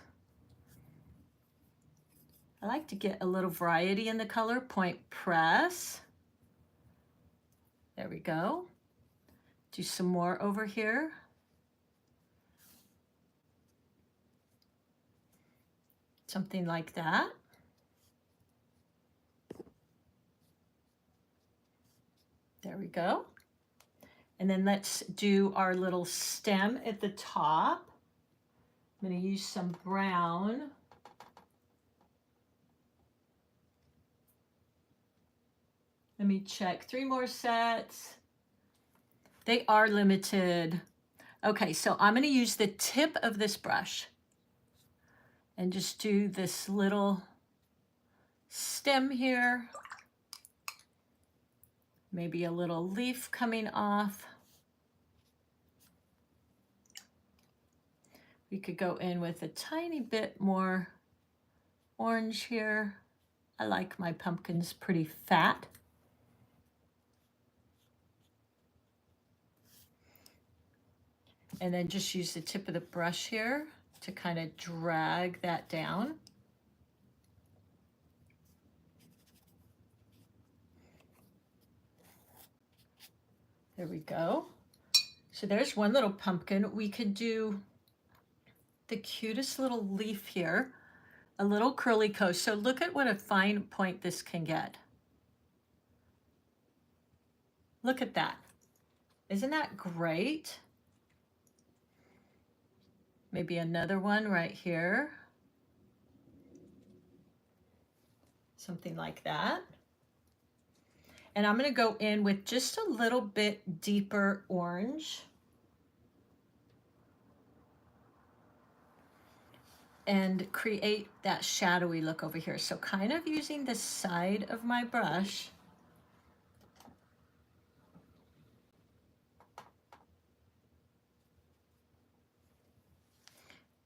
I like to get a little variety in the color, point, press. There we go. Do some more over here. Something like that. There we go. And then let's do our little stem at the top. I'm going to use some brown. Let me check. 3 more sets. They are limited. Okay, so I'm going to use the tip of this brush and just do this little stem here. Maybe a little leaf coming off. We could go in with a tiny bit more orange here. I like my pumpkins pretty fat. And then just use the tip of the brush here to kind of drag that down. There we go. So there's one little pumpkin. We could do the cutest little leaf here, a little curly coast. So look at what a fine point this can get. Look at that. Isn't that great? Maybe another one right here. Something like that. And I'm going to go in with just a little bit deeper orange. And create that shadowy look over here. So kind of using the side of my brush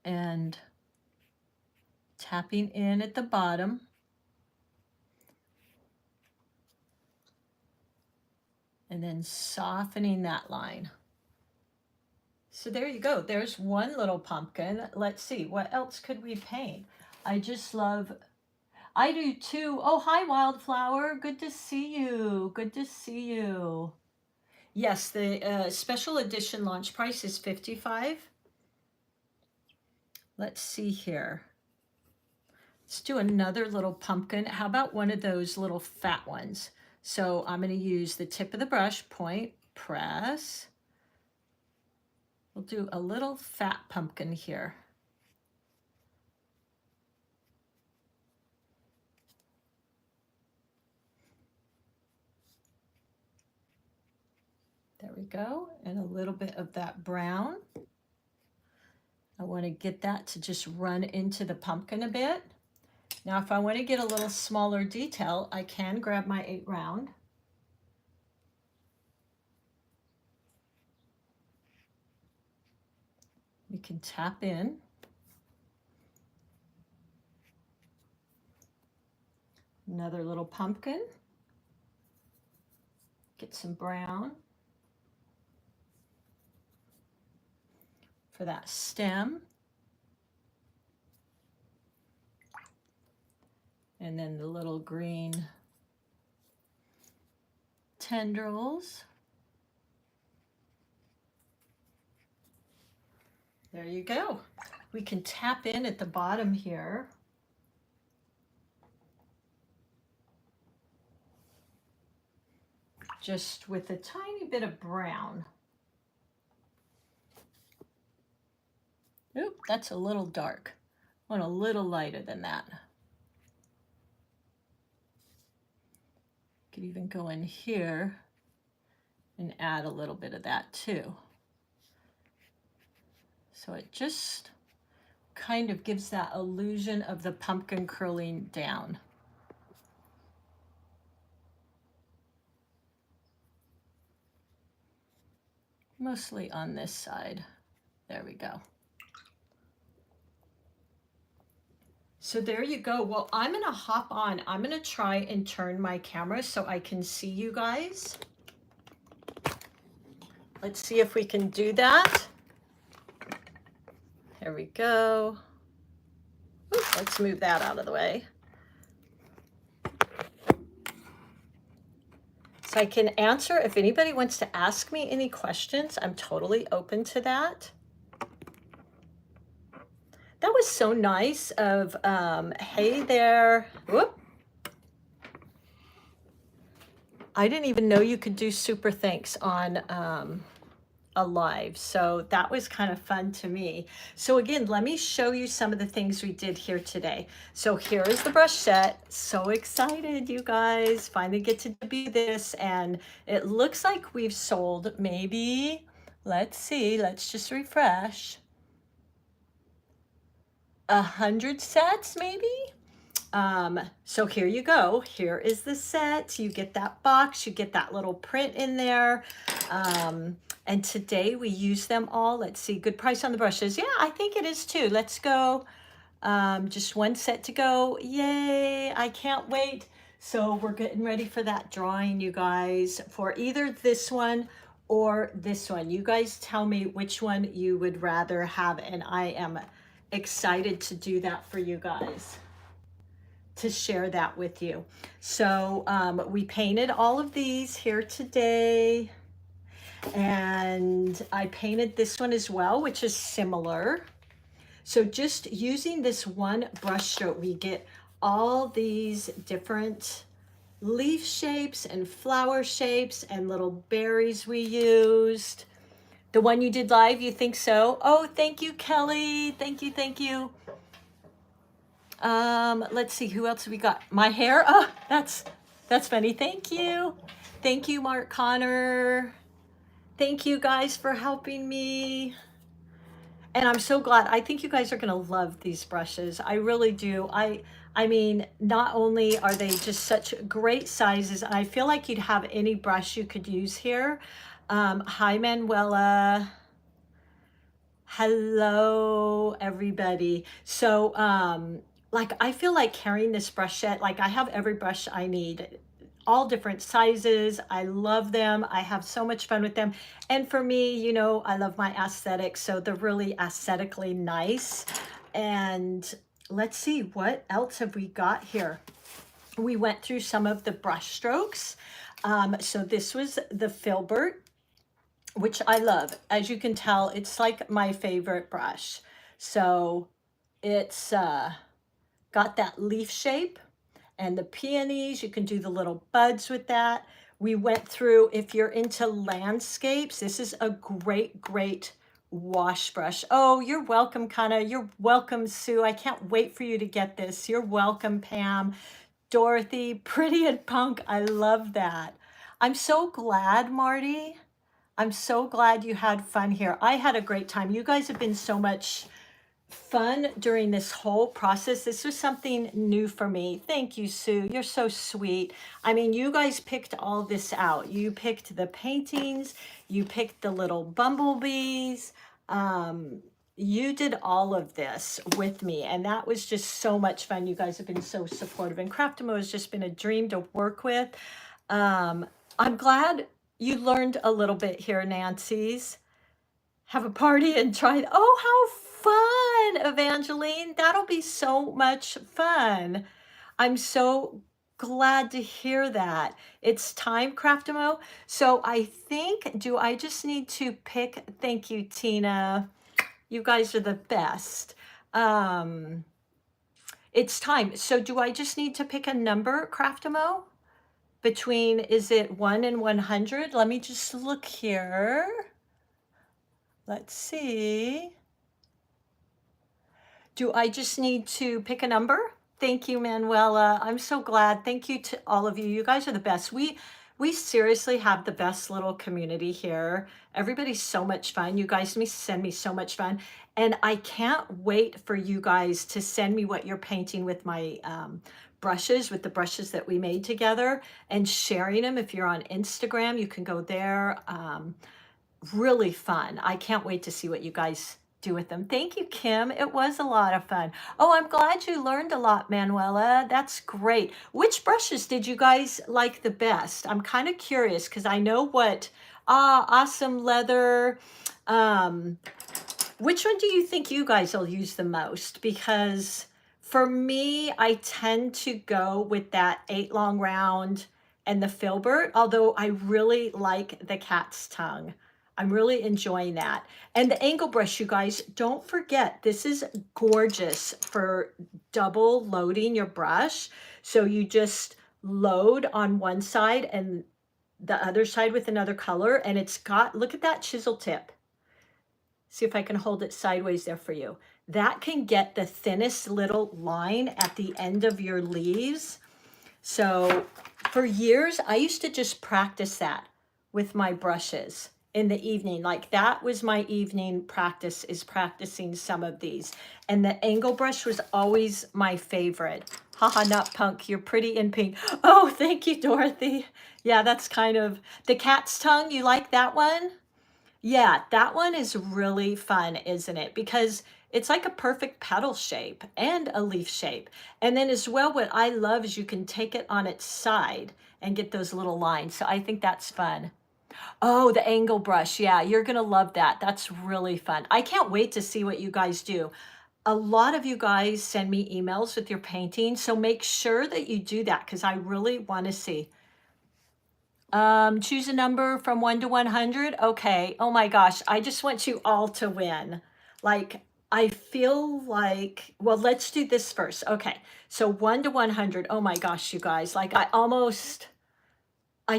and tapping in at the bottom. And then softening that line. So there you go. There's one little pumpkin. Let's see, what else could we paint? I just love, I do too. Oh, hi, Wildflower. Good to see you. Good to see you. Yes, the special edition launch price is $55. Let's see here. Let's do another little pumpkin. How about one of those little fat ones? So I'm going to use the tip of the brush, point, press. We'll do a little fat pumpkin here. There we go. And a little bit of that brown. I want to get that to just run into the pumpkin a bit. Now, if I want to get a little smaller detail, I can grab my 8 round. We can tap in. Another little pumpkin. Get some brown for that stem. And then the little green tendrils. There you go. We can tap in at the bottom here. Just with a tiny bit of brown. Oop, that's a little dark. I want a little lighter than that. Could even go in here and add a little bit of that too. So it just kind of gives that illusion of the pumpkin curling down. Mostly on this side. There we go. So there you go. Well, I'm gonna hop on. I'm gonna try and turn my camera so I can see you guys. Let's see if we can do that. There we go. Ooh, let's move that out of the way. So I can answer if anybody wants to ask me any questions. I'm totally open to that. That was so nice of, hey there. Whoop. I didn't even know you could do super thanks on a live. So that was kind of fun to me. So again, let me show you some of the things we did here today. So here is the brush set. So excited, you guys. Finally get to do this. And it looks like we've sold maybe, let's see, let's just refresh. 100 sets maybe. So here you go. Here is the set. You get that box, you get that little print in there. And today we use them all. Let's see, good price on the brushes. Yeah, I think it is too. Let's go. Just one set to go. Yay, I can't wait. So we're getting ready for that drawing, you guys, for either this one or this one. You guys tell me which one you would rather have, and I am excited to do that for you guys, to share that with you. So we painted all of these here today, and I painted this one as well, which is similar. So just using this one brush stroke, we get all these different leaf shapes and flower shapes and little berries we used. The one you did live, you think so? Oh, thank you, Kelly. Thank you, thank you. Let's see, who else have we got? My hair. Oh, that's funny. Thank you. Thank you, Mark Connor. Thank you guys for helping me. And I'm so glad. I think you guys are going to love these brushes. I really do. I mean, not only are they just such great sizes, I feel like you'd have any brush you could use here. Hi, Manuela. Hello, everybody. So, like, I feel like carrying this brush set, like I have every brush I need, all different sizes. I love them. I have so much fun with them. And for me, you know, I love my aesthetic, so they're really aesthetically nice. And let's see, what else have we got here? We went through some of the brush strokes. So this was the filbert, which I love. As you can tell, it's like my favorite brush. So it's got that leaf shape, and the peonies, you can do the little buds with that. We went through, if you're into landscapes, this is a great wash brush. Oh, you're welcome, Kana. You're welcome, Sue. I can't wait for you to get this. You're welcome, Pam. Dorothy, pretty and punk. I love that. I'm so glad, Marty. I'm so glad you had fun here. I had a great time. You guys have been so much fun during this whole process. This was something new for me. Thank you, Sue. You're so sweet. I mean, you guys picked all this out. You picked the paintings, you picked the little bumblebees. You did all of this with me, and that was just so much fun. You guys have been so supportive, and Craftimo has just been a dream to work with. I'm glad you learned a little bit here, Nancy's. Have a party and try. Oh, how fun, Evangeline. That'll be so much fun. I'm so glad to hear that. It's time, Craftimo. So I think, do I just need to pick? Thank you, Tina. You guys are the best. It's time. So do I just need to pick a number, Craftimo? Between, is it 1 and 100? Let me just look here. Let's see. Do I just need to pick a number? Thank you, Manuela. I'm so glad. Thank you to all of you. You guys are the best. We seriously have the best little community here. Everybody's so much fun. You guys send me so much fun. And I can't wait for you guys to send me what you're painting with my brushes, with the brushes that we made together, and sharing them. If you're on Instagram, you can go there. Really fun. I can't wait to see what you guys do with them. Thank you, Kim. It was a lot of fun. Oh, I'm glad you learned a lot, Manuela. That's great. Which brushes did you guys like the best? I'm kind of curious because I know what, awesome leather. Which one do you think you guys will use the most? Because for me, I tend to go with that 8 long round and the filbert, although I really like the cat's tongue. I'm really enjoying that. And the angle brush, you guys, don't forget, this is gorgeous for double loading your brush. So you just load on one side and the other side with another color. And it's got, look at that chisel tip. See if I can hold it sideways there for you. That can get the thinnest little line at the end of your leaves. So for years, I used to just practice that with my brushes in the evening. Like that was my evening practice, is practicing some of these. And the angle brush was always my favorite. Haha, not punk, you're pretty in pink. Oh, thank you, Dorothy. Yeah, that's kind of, the cat's tongue, you like that one? Yeah, that one is really fun, isn't it? Because it's like a perfect petal shape and a leaf shape. And then as well, what I love is you can take it on its side and get those little lines. So I think that's fun. Oh, the angle brush. Yeah, you're going to love that. That's really fun. I can't wait to see what you guys do. A lot of you guys send me emails with your painting. So make sure that you do that because I really want to see. Choose a number from 1 to 100. Okay. Oh my gosh. I just want you all to win. Like, I feel like, well, let's do this first. Okay. So 1 to 100. Oh my gosh, you guys, like I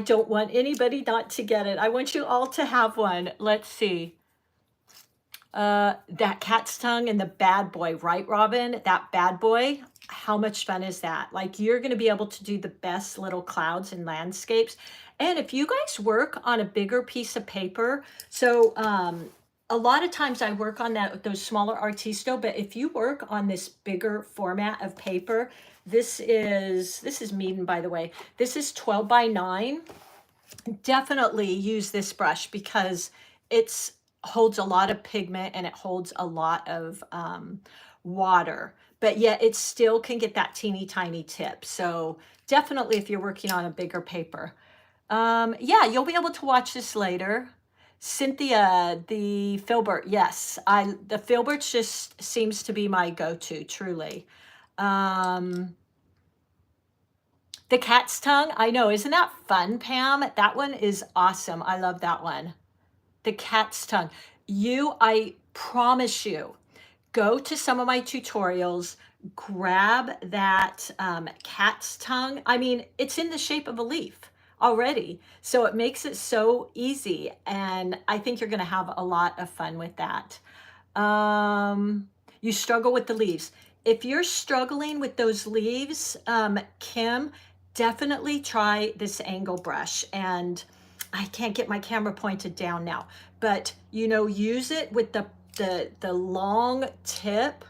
don't want anybody not to get it. I want you all to have one. Let's see. That cat's tongue and the bad boy, right, Robin? That bad boy. How much fun is that? Like, you're going to be able to do the best little clouds and landscapes. And if you guys work on a bigger piece of paper, so a lot of times I work on those smaller artisto, but if you work on this bigger format of paper, this is Meeden, by the way. This is 12 by 9. Definitely use this brush because it's holds a lot of pigment and it holds a lot of water, but yet it still can get that teeny tiny tip. So definitely if you're working on a bigger paper. Yeah, you'll be able to watch this later. Cynthia, the filbert, yes, the filbert just seems to be my go-to, truly. The cat's tongue, I know, isn't that fun, Pam? That one is awesome. I love that one. The cat's tongue. I promise you, go to some of my tutorials, grab that cat's tongue. I mean, it's in the shape of a leaf already, so it makes it so easy, and I think you're going to have a lot of fun with that. You struggle with the leaves. If you're struggling with those leaves, Kim, definitely try this angle brush. And I can't get my camera pointed down now, but use it with the long tip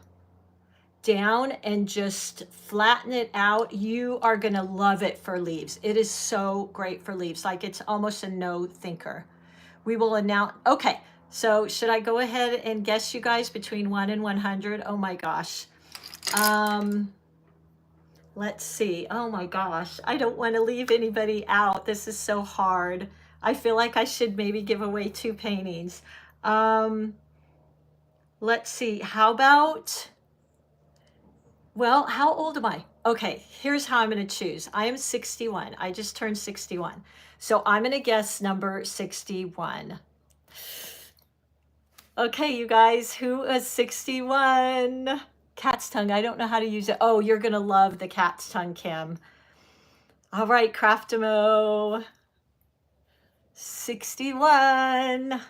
down and just flatten it out. You are gonna love it for leaves. It is so great for leaves. Like, it's almost a no thinker. We will announce. Okay, so should I go ahead and guess, you guys, between 1 and 100? Oh my gosh. Let's see. Oh my gosh. I don't want to leave anybody out. This is so hard. I feel like I should maybe give away 2 paintings. Let's see. How about, well, how old am I? Okay, here's how I'm going to choose. I am 61. I just turned 61. So I'm going to guess number 61. Okay, you guys, who is 61? Cat's tongue. I don't know how to use it. Oh, you're going to love the cat's tongue, Kim. All right, Craftamo. 61.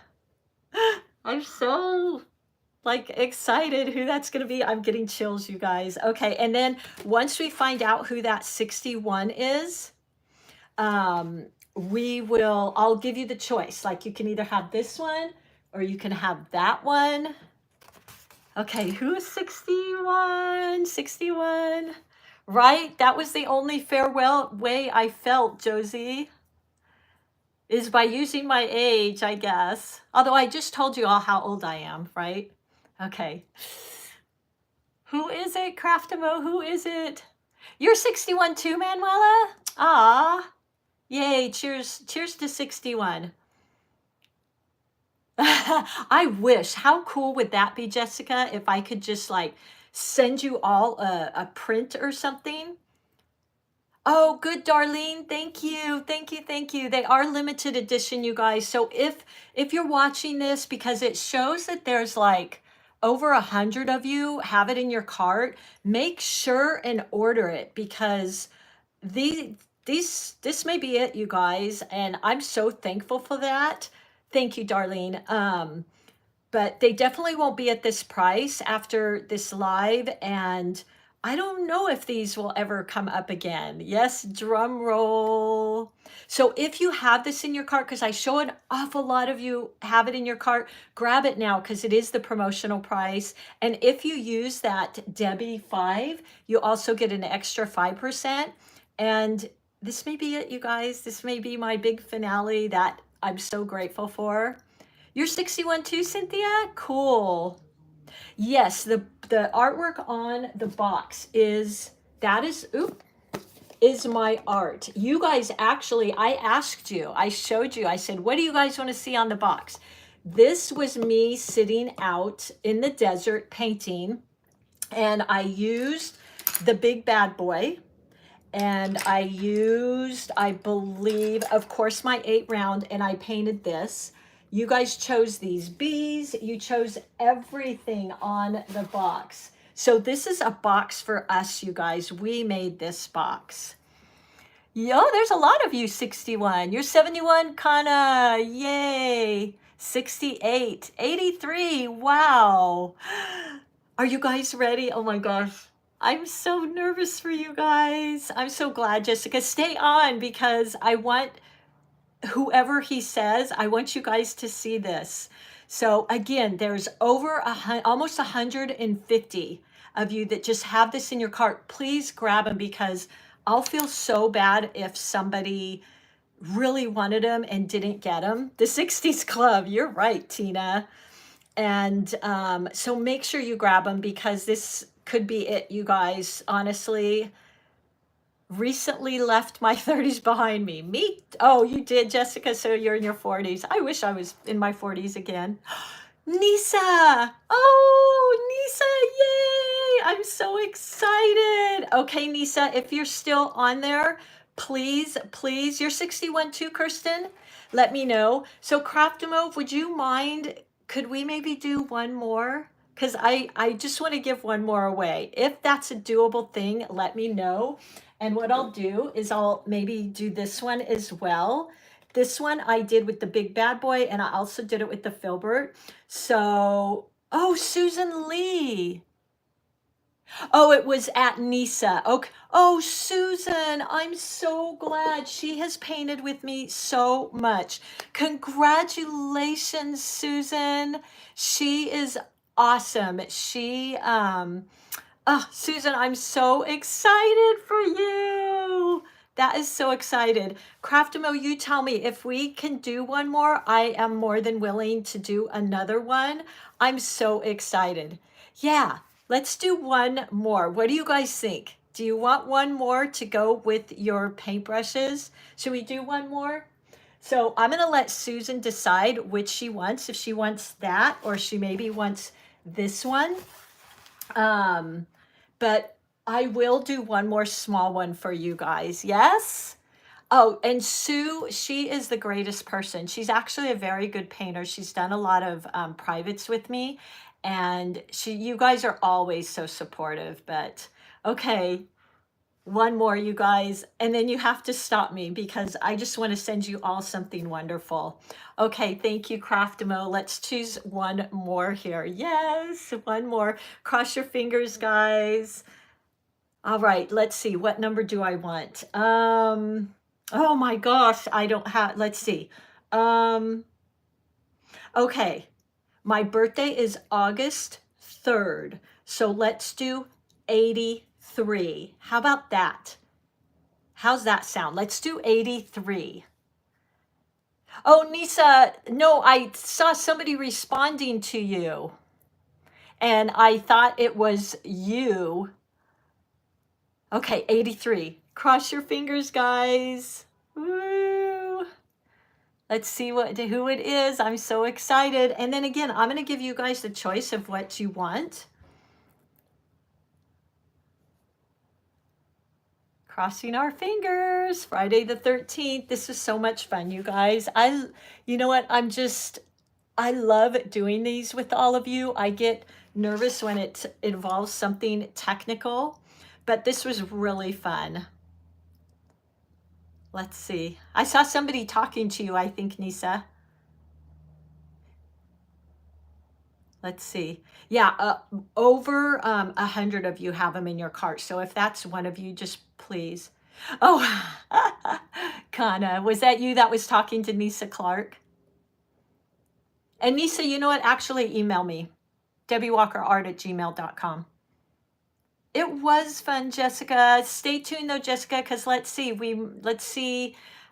I'm so excited who that's going to be. I'm getting chills, you guys. Okay, and then once we find out who that 61 is, I'll give you the choice. Like, you can either have this one or you can have that one. Okay, who is 61? 61. Right? That was the only farewell way I felt, Josie, is by using my age, I guess. Although I just told you all how old I am, right? Okay. Who is it, Craftamo? Who is it? You're 61 too, Manuela? Ah. Yay, cheers to 61. I wish. How cool would that be, Jessica, if I could just send you all a print or something? Oh, good, Darlene. Thank you. Thank you. Thank you. They are limited edition, you guys. So if you're watching this, because it shows that there's over 100 of you have it in your cart, make sure and order it, because this may be it, you guys. And I'm so thankful for that. Thank you, Darlene. But they definitely won't be at this price after this live, and I don't know if these will ever come up again. Yes, drum roll. So if you have this in your cart, because I show an awful lot of you have it in your cart, grab it now, because it is the promotional price. And if you use that Debbie 5, you also get an extra 5%. And this may be it, you guys. This may be my big finale that I'm so grateful for. You're 61 too, Cynthia? Cool. Yes, the artwork on the box is my art. You guys, actually, I asked you, I showed you, I said, what do you guys want to see on the box? This was me sitting out in the desert painting, and I used the big bad boy. And I used, I believe, of course, my 8 round, and I painted this. You guys chose these bees. You chose everything on the box. So this is a box for us, you guys. We made this box. Yo, there's a lot of you, 61. You're 71, Kana. Yay. 68, 83. Wow. Are you guys ready? Oh my gosh. I'm so nervous for you guys. I'm so glad, Jessica. Stay on because I want whoever he says, I want you guys to see this. So again, there's over almost 150 of you that just have this in your cart. Please grab them because I'll feel so bad if somebody really wanted them and didn't get them. The 60s Club, you're right, Tina. And so make sure you grab them because this could be it, you guys. Honestly, recently left my 30s behind me. Me? Oh, you did, Jessica. So you're in your 40s. I wish I was in my 40s again. Nisa! Oh, Nisa, yay! I'm so excited. Okay, Nisa, if you're still on there, please, you're 61 too, Kirsten. Let me know. So Craftamove, would you mind, could we maybe do one more? Because I just want to give one more away. If that's a doable thing, let me know. And what I'll do is I'll maybe do this one as well. This one I did with the big bad boy, and I also did it with the filbert. So, oh, Susan Lee. Oh, it was at Nisa. Okay. Oh, Susan, I'm so glad. She has painted with me so much. Congratulations, Susan. She is awesome. Susan, I'm so excited for you. That is so excited. Craftamo, you tell me if we can do one more, I am more than willing to do another one. I'm so excited. Yeah, let's do one more. What do you guys think? Do you want one more to go with your paintbrushes? Should we do one more? So I'm going to let Susan decide which she wants, if she wants that or she maybe wants this one. But I will do one more small one for you guys. Yes? Oh, and Sue, she is the greatest person. She's actually a very good painter. She's done a lot of privates with me, and you guys are always so supportive. But okay, one more, you guys, and then you have to stop me because I just want to send you all something wonderful. Okay, thank you, Craftamo. Let's choose one more here. Yes, one more. Cross your fingers, guys. All right, let's see. What number do I want? Oh my gosh, I don't have, let's see. Okay, my birthday is August 3rd. So let's do 83. How about that? How's that sound? Let's do 83. Oh, Nisa, no, I saw somebody responding to you. And I thought it was you. Okay, 83. Cross your fingers, guys. Woo. Let's see who it is. I'm so excited. And then again, I'm going to give you guys the choice of what you want. Crossing our fingers. Friday the 13th. This is so much fun, you guys. You know what? I love doing these with all of you. I get nervous when it involves something technical, but this was really fun. Let's see. I saw somebody talking to you, I think, Nisa. Let's see. Yeah, over 100 of you have them in your cart. So if that's one of you, just please. Oh, Kana, was that you that was talking to Nisa Clark? And Nisa, you know what? Actually, email me, debbiewalkerart@gmail.com. It was fun, Jessica. Stay tuned though, Jessica, because let's see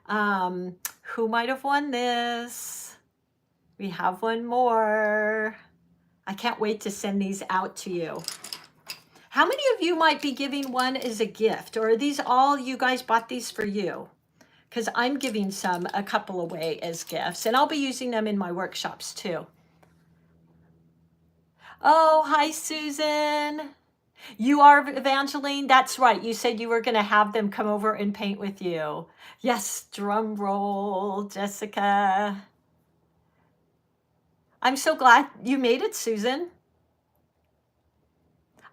who might have won this. We have one more. I can't wait to send these out to you. How many of you might be giving one as a gift, or are these all you guys bought these for you? Because I'm giving a couple away as gifts, and I'll be using them in my workshops too. Oh, hi, Susan. You are Evangeline? That's right. You said you were going to have them come over and paint with you. Yes, drum roll, Jessica. I'm so glad you made it, Susan.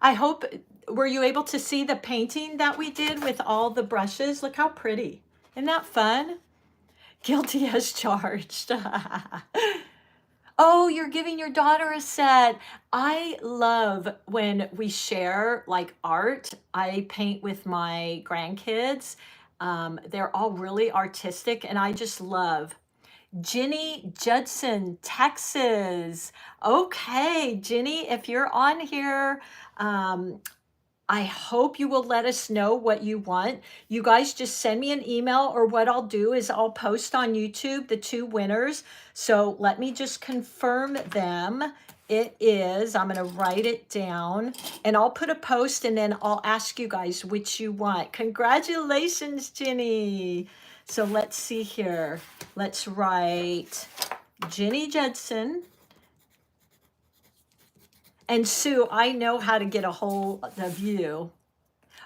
I hope, were you able to see the painting that we did with all the brushes? Look how pretty. Isn't that fun? Guilty as charged. Oh, you're giving your daughter a set. I love when we share like art. I paint with my grandkids. They're all really artistic, and I just love Jenny Judson, Texas. Okay, Jenny, if you're on here, um, I hope you will let us know what you want. You guys just send me an email, or what I'll do is I'll post on YouTube the two winners. So let me just confirm them. It is, I'm going to write it down, and I'll put a post, and then I'll ask you guys which you want. Congratulations, Jenny. So let's see here. Let's write Jenny Judson. And Sue, I know how to get a hold of you.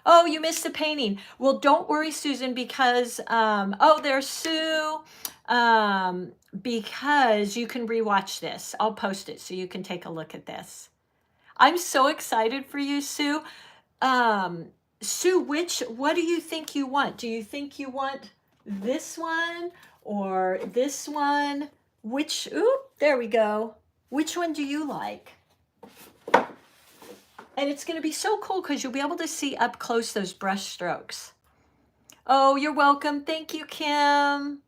Oh, you missed the painting. Well, don't worry, Susan, because oh, there's Sue. Because you can rewatch this. I'll post it so you can take a look at this. I'm so excited for you, Sue. Sue, what do you think you want? Do you think you want this one or this one? Which, oop, there we go. Which one do you like? And it's going to be so cool because you'll be able to see up close those brush strokes. Oh, you're welcome. Thank you, Kim.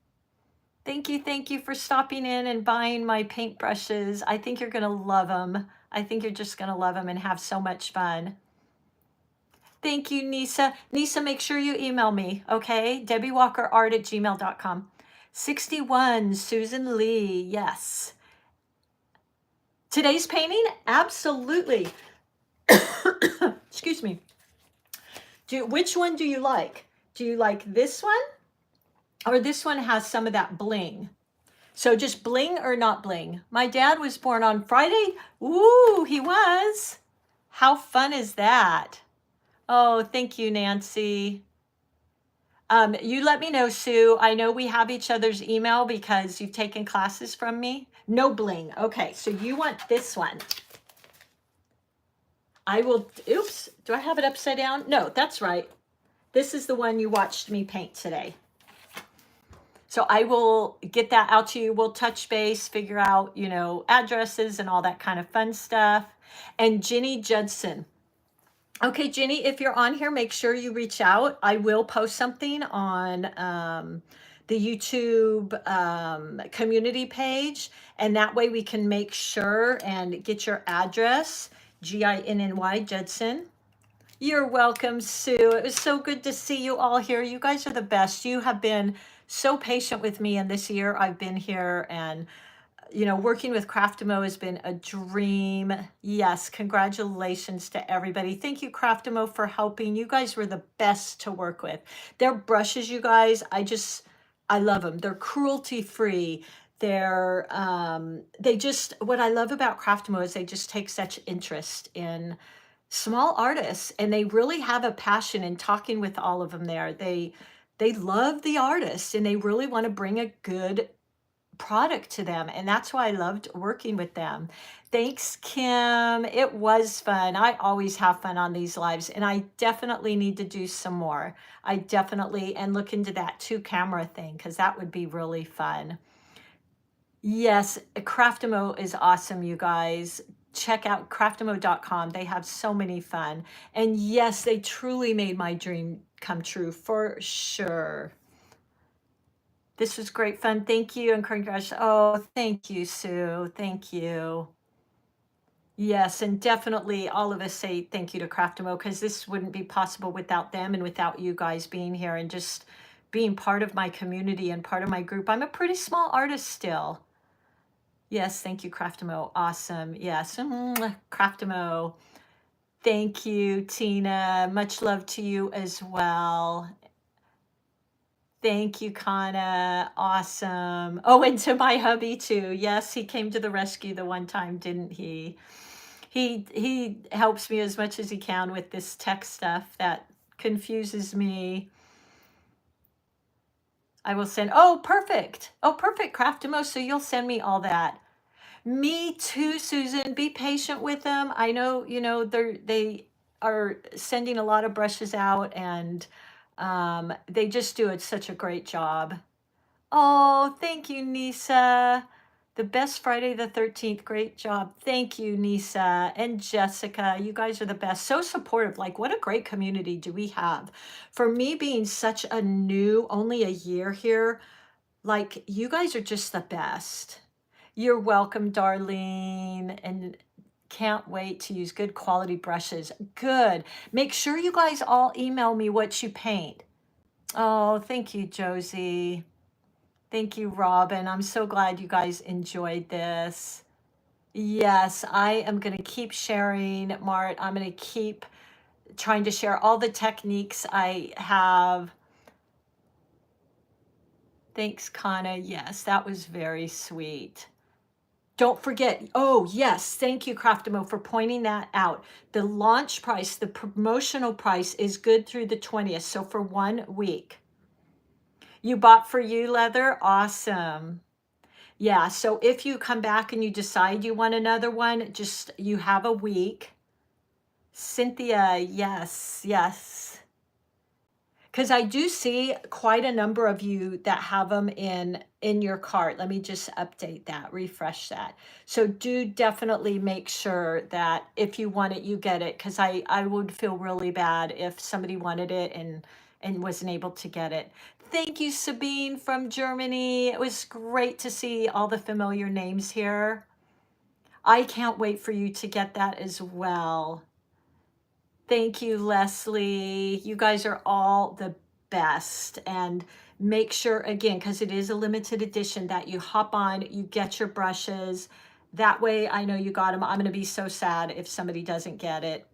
Thank you for stopping in and buying my paintbrushes. I think you're going to love them. I think you're just going to love them and have so much fun. Thank you, Nisa. Nisa, make sure you email me, okay? DebbieWalkerArt@gmail.com. 61, Susan Lee, yes. Today's painting? Absolutely. Excuse me. Which one do you like? Do you like this one? Or this one has some of that bling? So just bling or not bling? My dad was born on Friday. Ooh, he was. How fun is that? Oh, thank you, Nancy. You let me know, Sue. I know we have each other's email because you've taken classes from me. No bling. Okay, so you want this one. I will, oops, do I have it upside down? No, that's right. This is the one you watched me paint today. So I will get that out to you. We'll touch base, figure out, you know, addresses and all that kind of fun stuff. And Jenny Judson. Okay, Jenny, if you're on here, make sure you reach out. I will post something on the YouTube community page, and that way we can make sure and get your address, Ginny Judson. You're welcome, Sue. It was so good to see you all here. You guys are the best. You have been so patient with me, and this year I've been here, and you know, working with Craftimo has been a dream. Yes, congratulations to everybody. Thank you, Craftimo, for helping. You guys were the best to work with. Their brushes, you guys, I love them. They're cruelty free. They're, what I love about Craftimo is they just take such interest in small artists, and they really have a passion in talking with all of them there. They love the artists, and they really want to bring a good product to them, and that's why I loved working with them. Thanks, Kim. It was fun. I always have fun on these lives, and I definitely need to do some more. I definitely, and look into that 2-camera thing, because that would be really fun. Yes, Craftimo is awesome, you guys. Check out craftimo.com. They have so many fun, and yes, they truly made my dream come true for sure. This was great fun. Thank you and congratulations. Oh, thank you, Sue. Thank you. Yes, and definitely all of us say thank you to Craftimo, because this wouldn't be possible without them and without you guys being here and just being part of my community and part of my group. I'm a pretty small artist still. Yes, thank you, Craftimo. Awesome. Yes, Craftimo. Thank you, Tina. Much love to you as well. Thank you, Kana. Awesome. Oh, and to my hubby too. Yes, he came to the rescue the one time, didn't he? He helps me as much as he can with this tech stuff that confuses me. I will send, oh, perfect. Oh, perfect, Craftimo. So you'll send me all that. Me too, Susan. Be patient with them. I know, you know, they are sending a lot of brushes out, and they just do such a great job. Oh, thank you, Nisa. The best Friday the 13th. Great job. Thank you, Nisa and Jessica. You guys are the best. So supportive. Like, what a great community do we have. For me being such a new, only a year here, like, you guys are just the best. You're welcome, Darlene. And can't wait to use good quality brushes. Good. Make sure you guys all email me what you paint. Oh, thank you, Josie. Thank you, Robin. I'm so glad you guys enjoyed this. Yes, I am going to keep sharing, Mart. I'm going to keep trying to share all the techniques I have. Thanks, Kana. Yes, that was very sweet. Don't forget. Oh, yes. Thank you, Craftamo, for pointing that out. The launch price, the promotional price is good through the 20th. So for 1 week. You bought For You leather? Awesome. Yeah, so if you come back and you decide you want another one, just you have a week. Cynthia, yes, yes. Because I do see quite a number of you that have them in your cart. Let me just update that, refresh that. So do definitely make sure that if you want it, you get it. Because I would feel really bad if somebody wanted it and wasn't able to get it. Thank you, Sabine from Germany. It was great to see all the familiar names here. I can't wait for you to get that as well. Thank you, Leslie. You guys are all the best. And make sure, again, because it is a limited edition, that you hop on, you get your brushes. That way I know you got them. I'm going to be so sad if somebody doesn't get it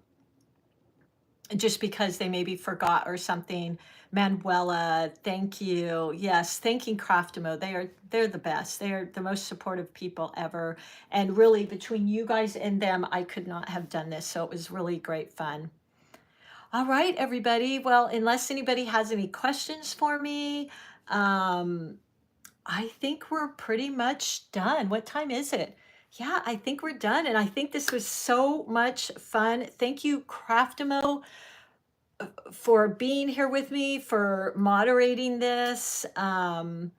just because they maybe forgot or something. Manuela, thank you. Yes, thanking Craftamo. They're the best. They are the most supportive people ever. And really, between you guys and them, I could not have done this. So it was really great fun. All right, everybody. Well, unless anybody has any questions for me, I think we're pretty much done. What time is it? Yeah, I think we're done. And I think this was so much fun. Thank you, Craftamo, for being here with me, for moderating this. And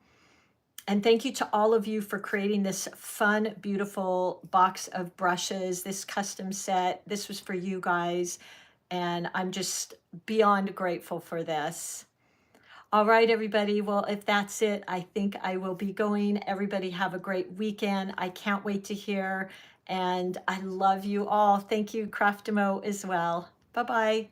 thank you to all of you for creating this fun, beautiful box of brushes, this custom set. This was for you guys. And I'm just beyond grateful for this. All right, everybody. Well, if that's it, I think I will be going. Everybody have a great weekend. I can't wait to hear. And I love you all. Thank you, Craftamo, as well. Bye-bye.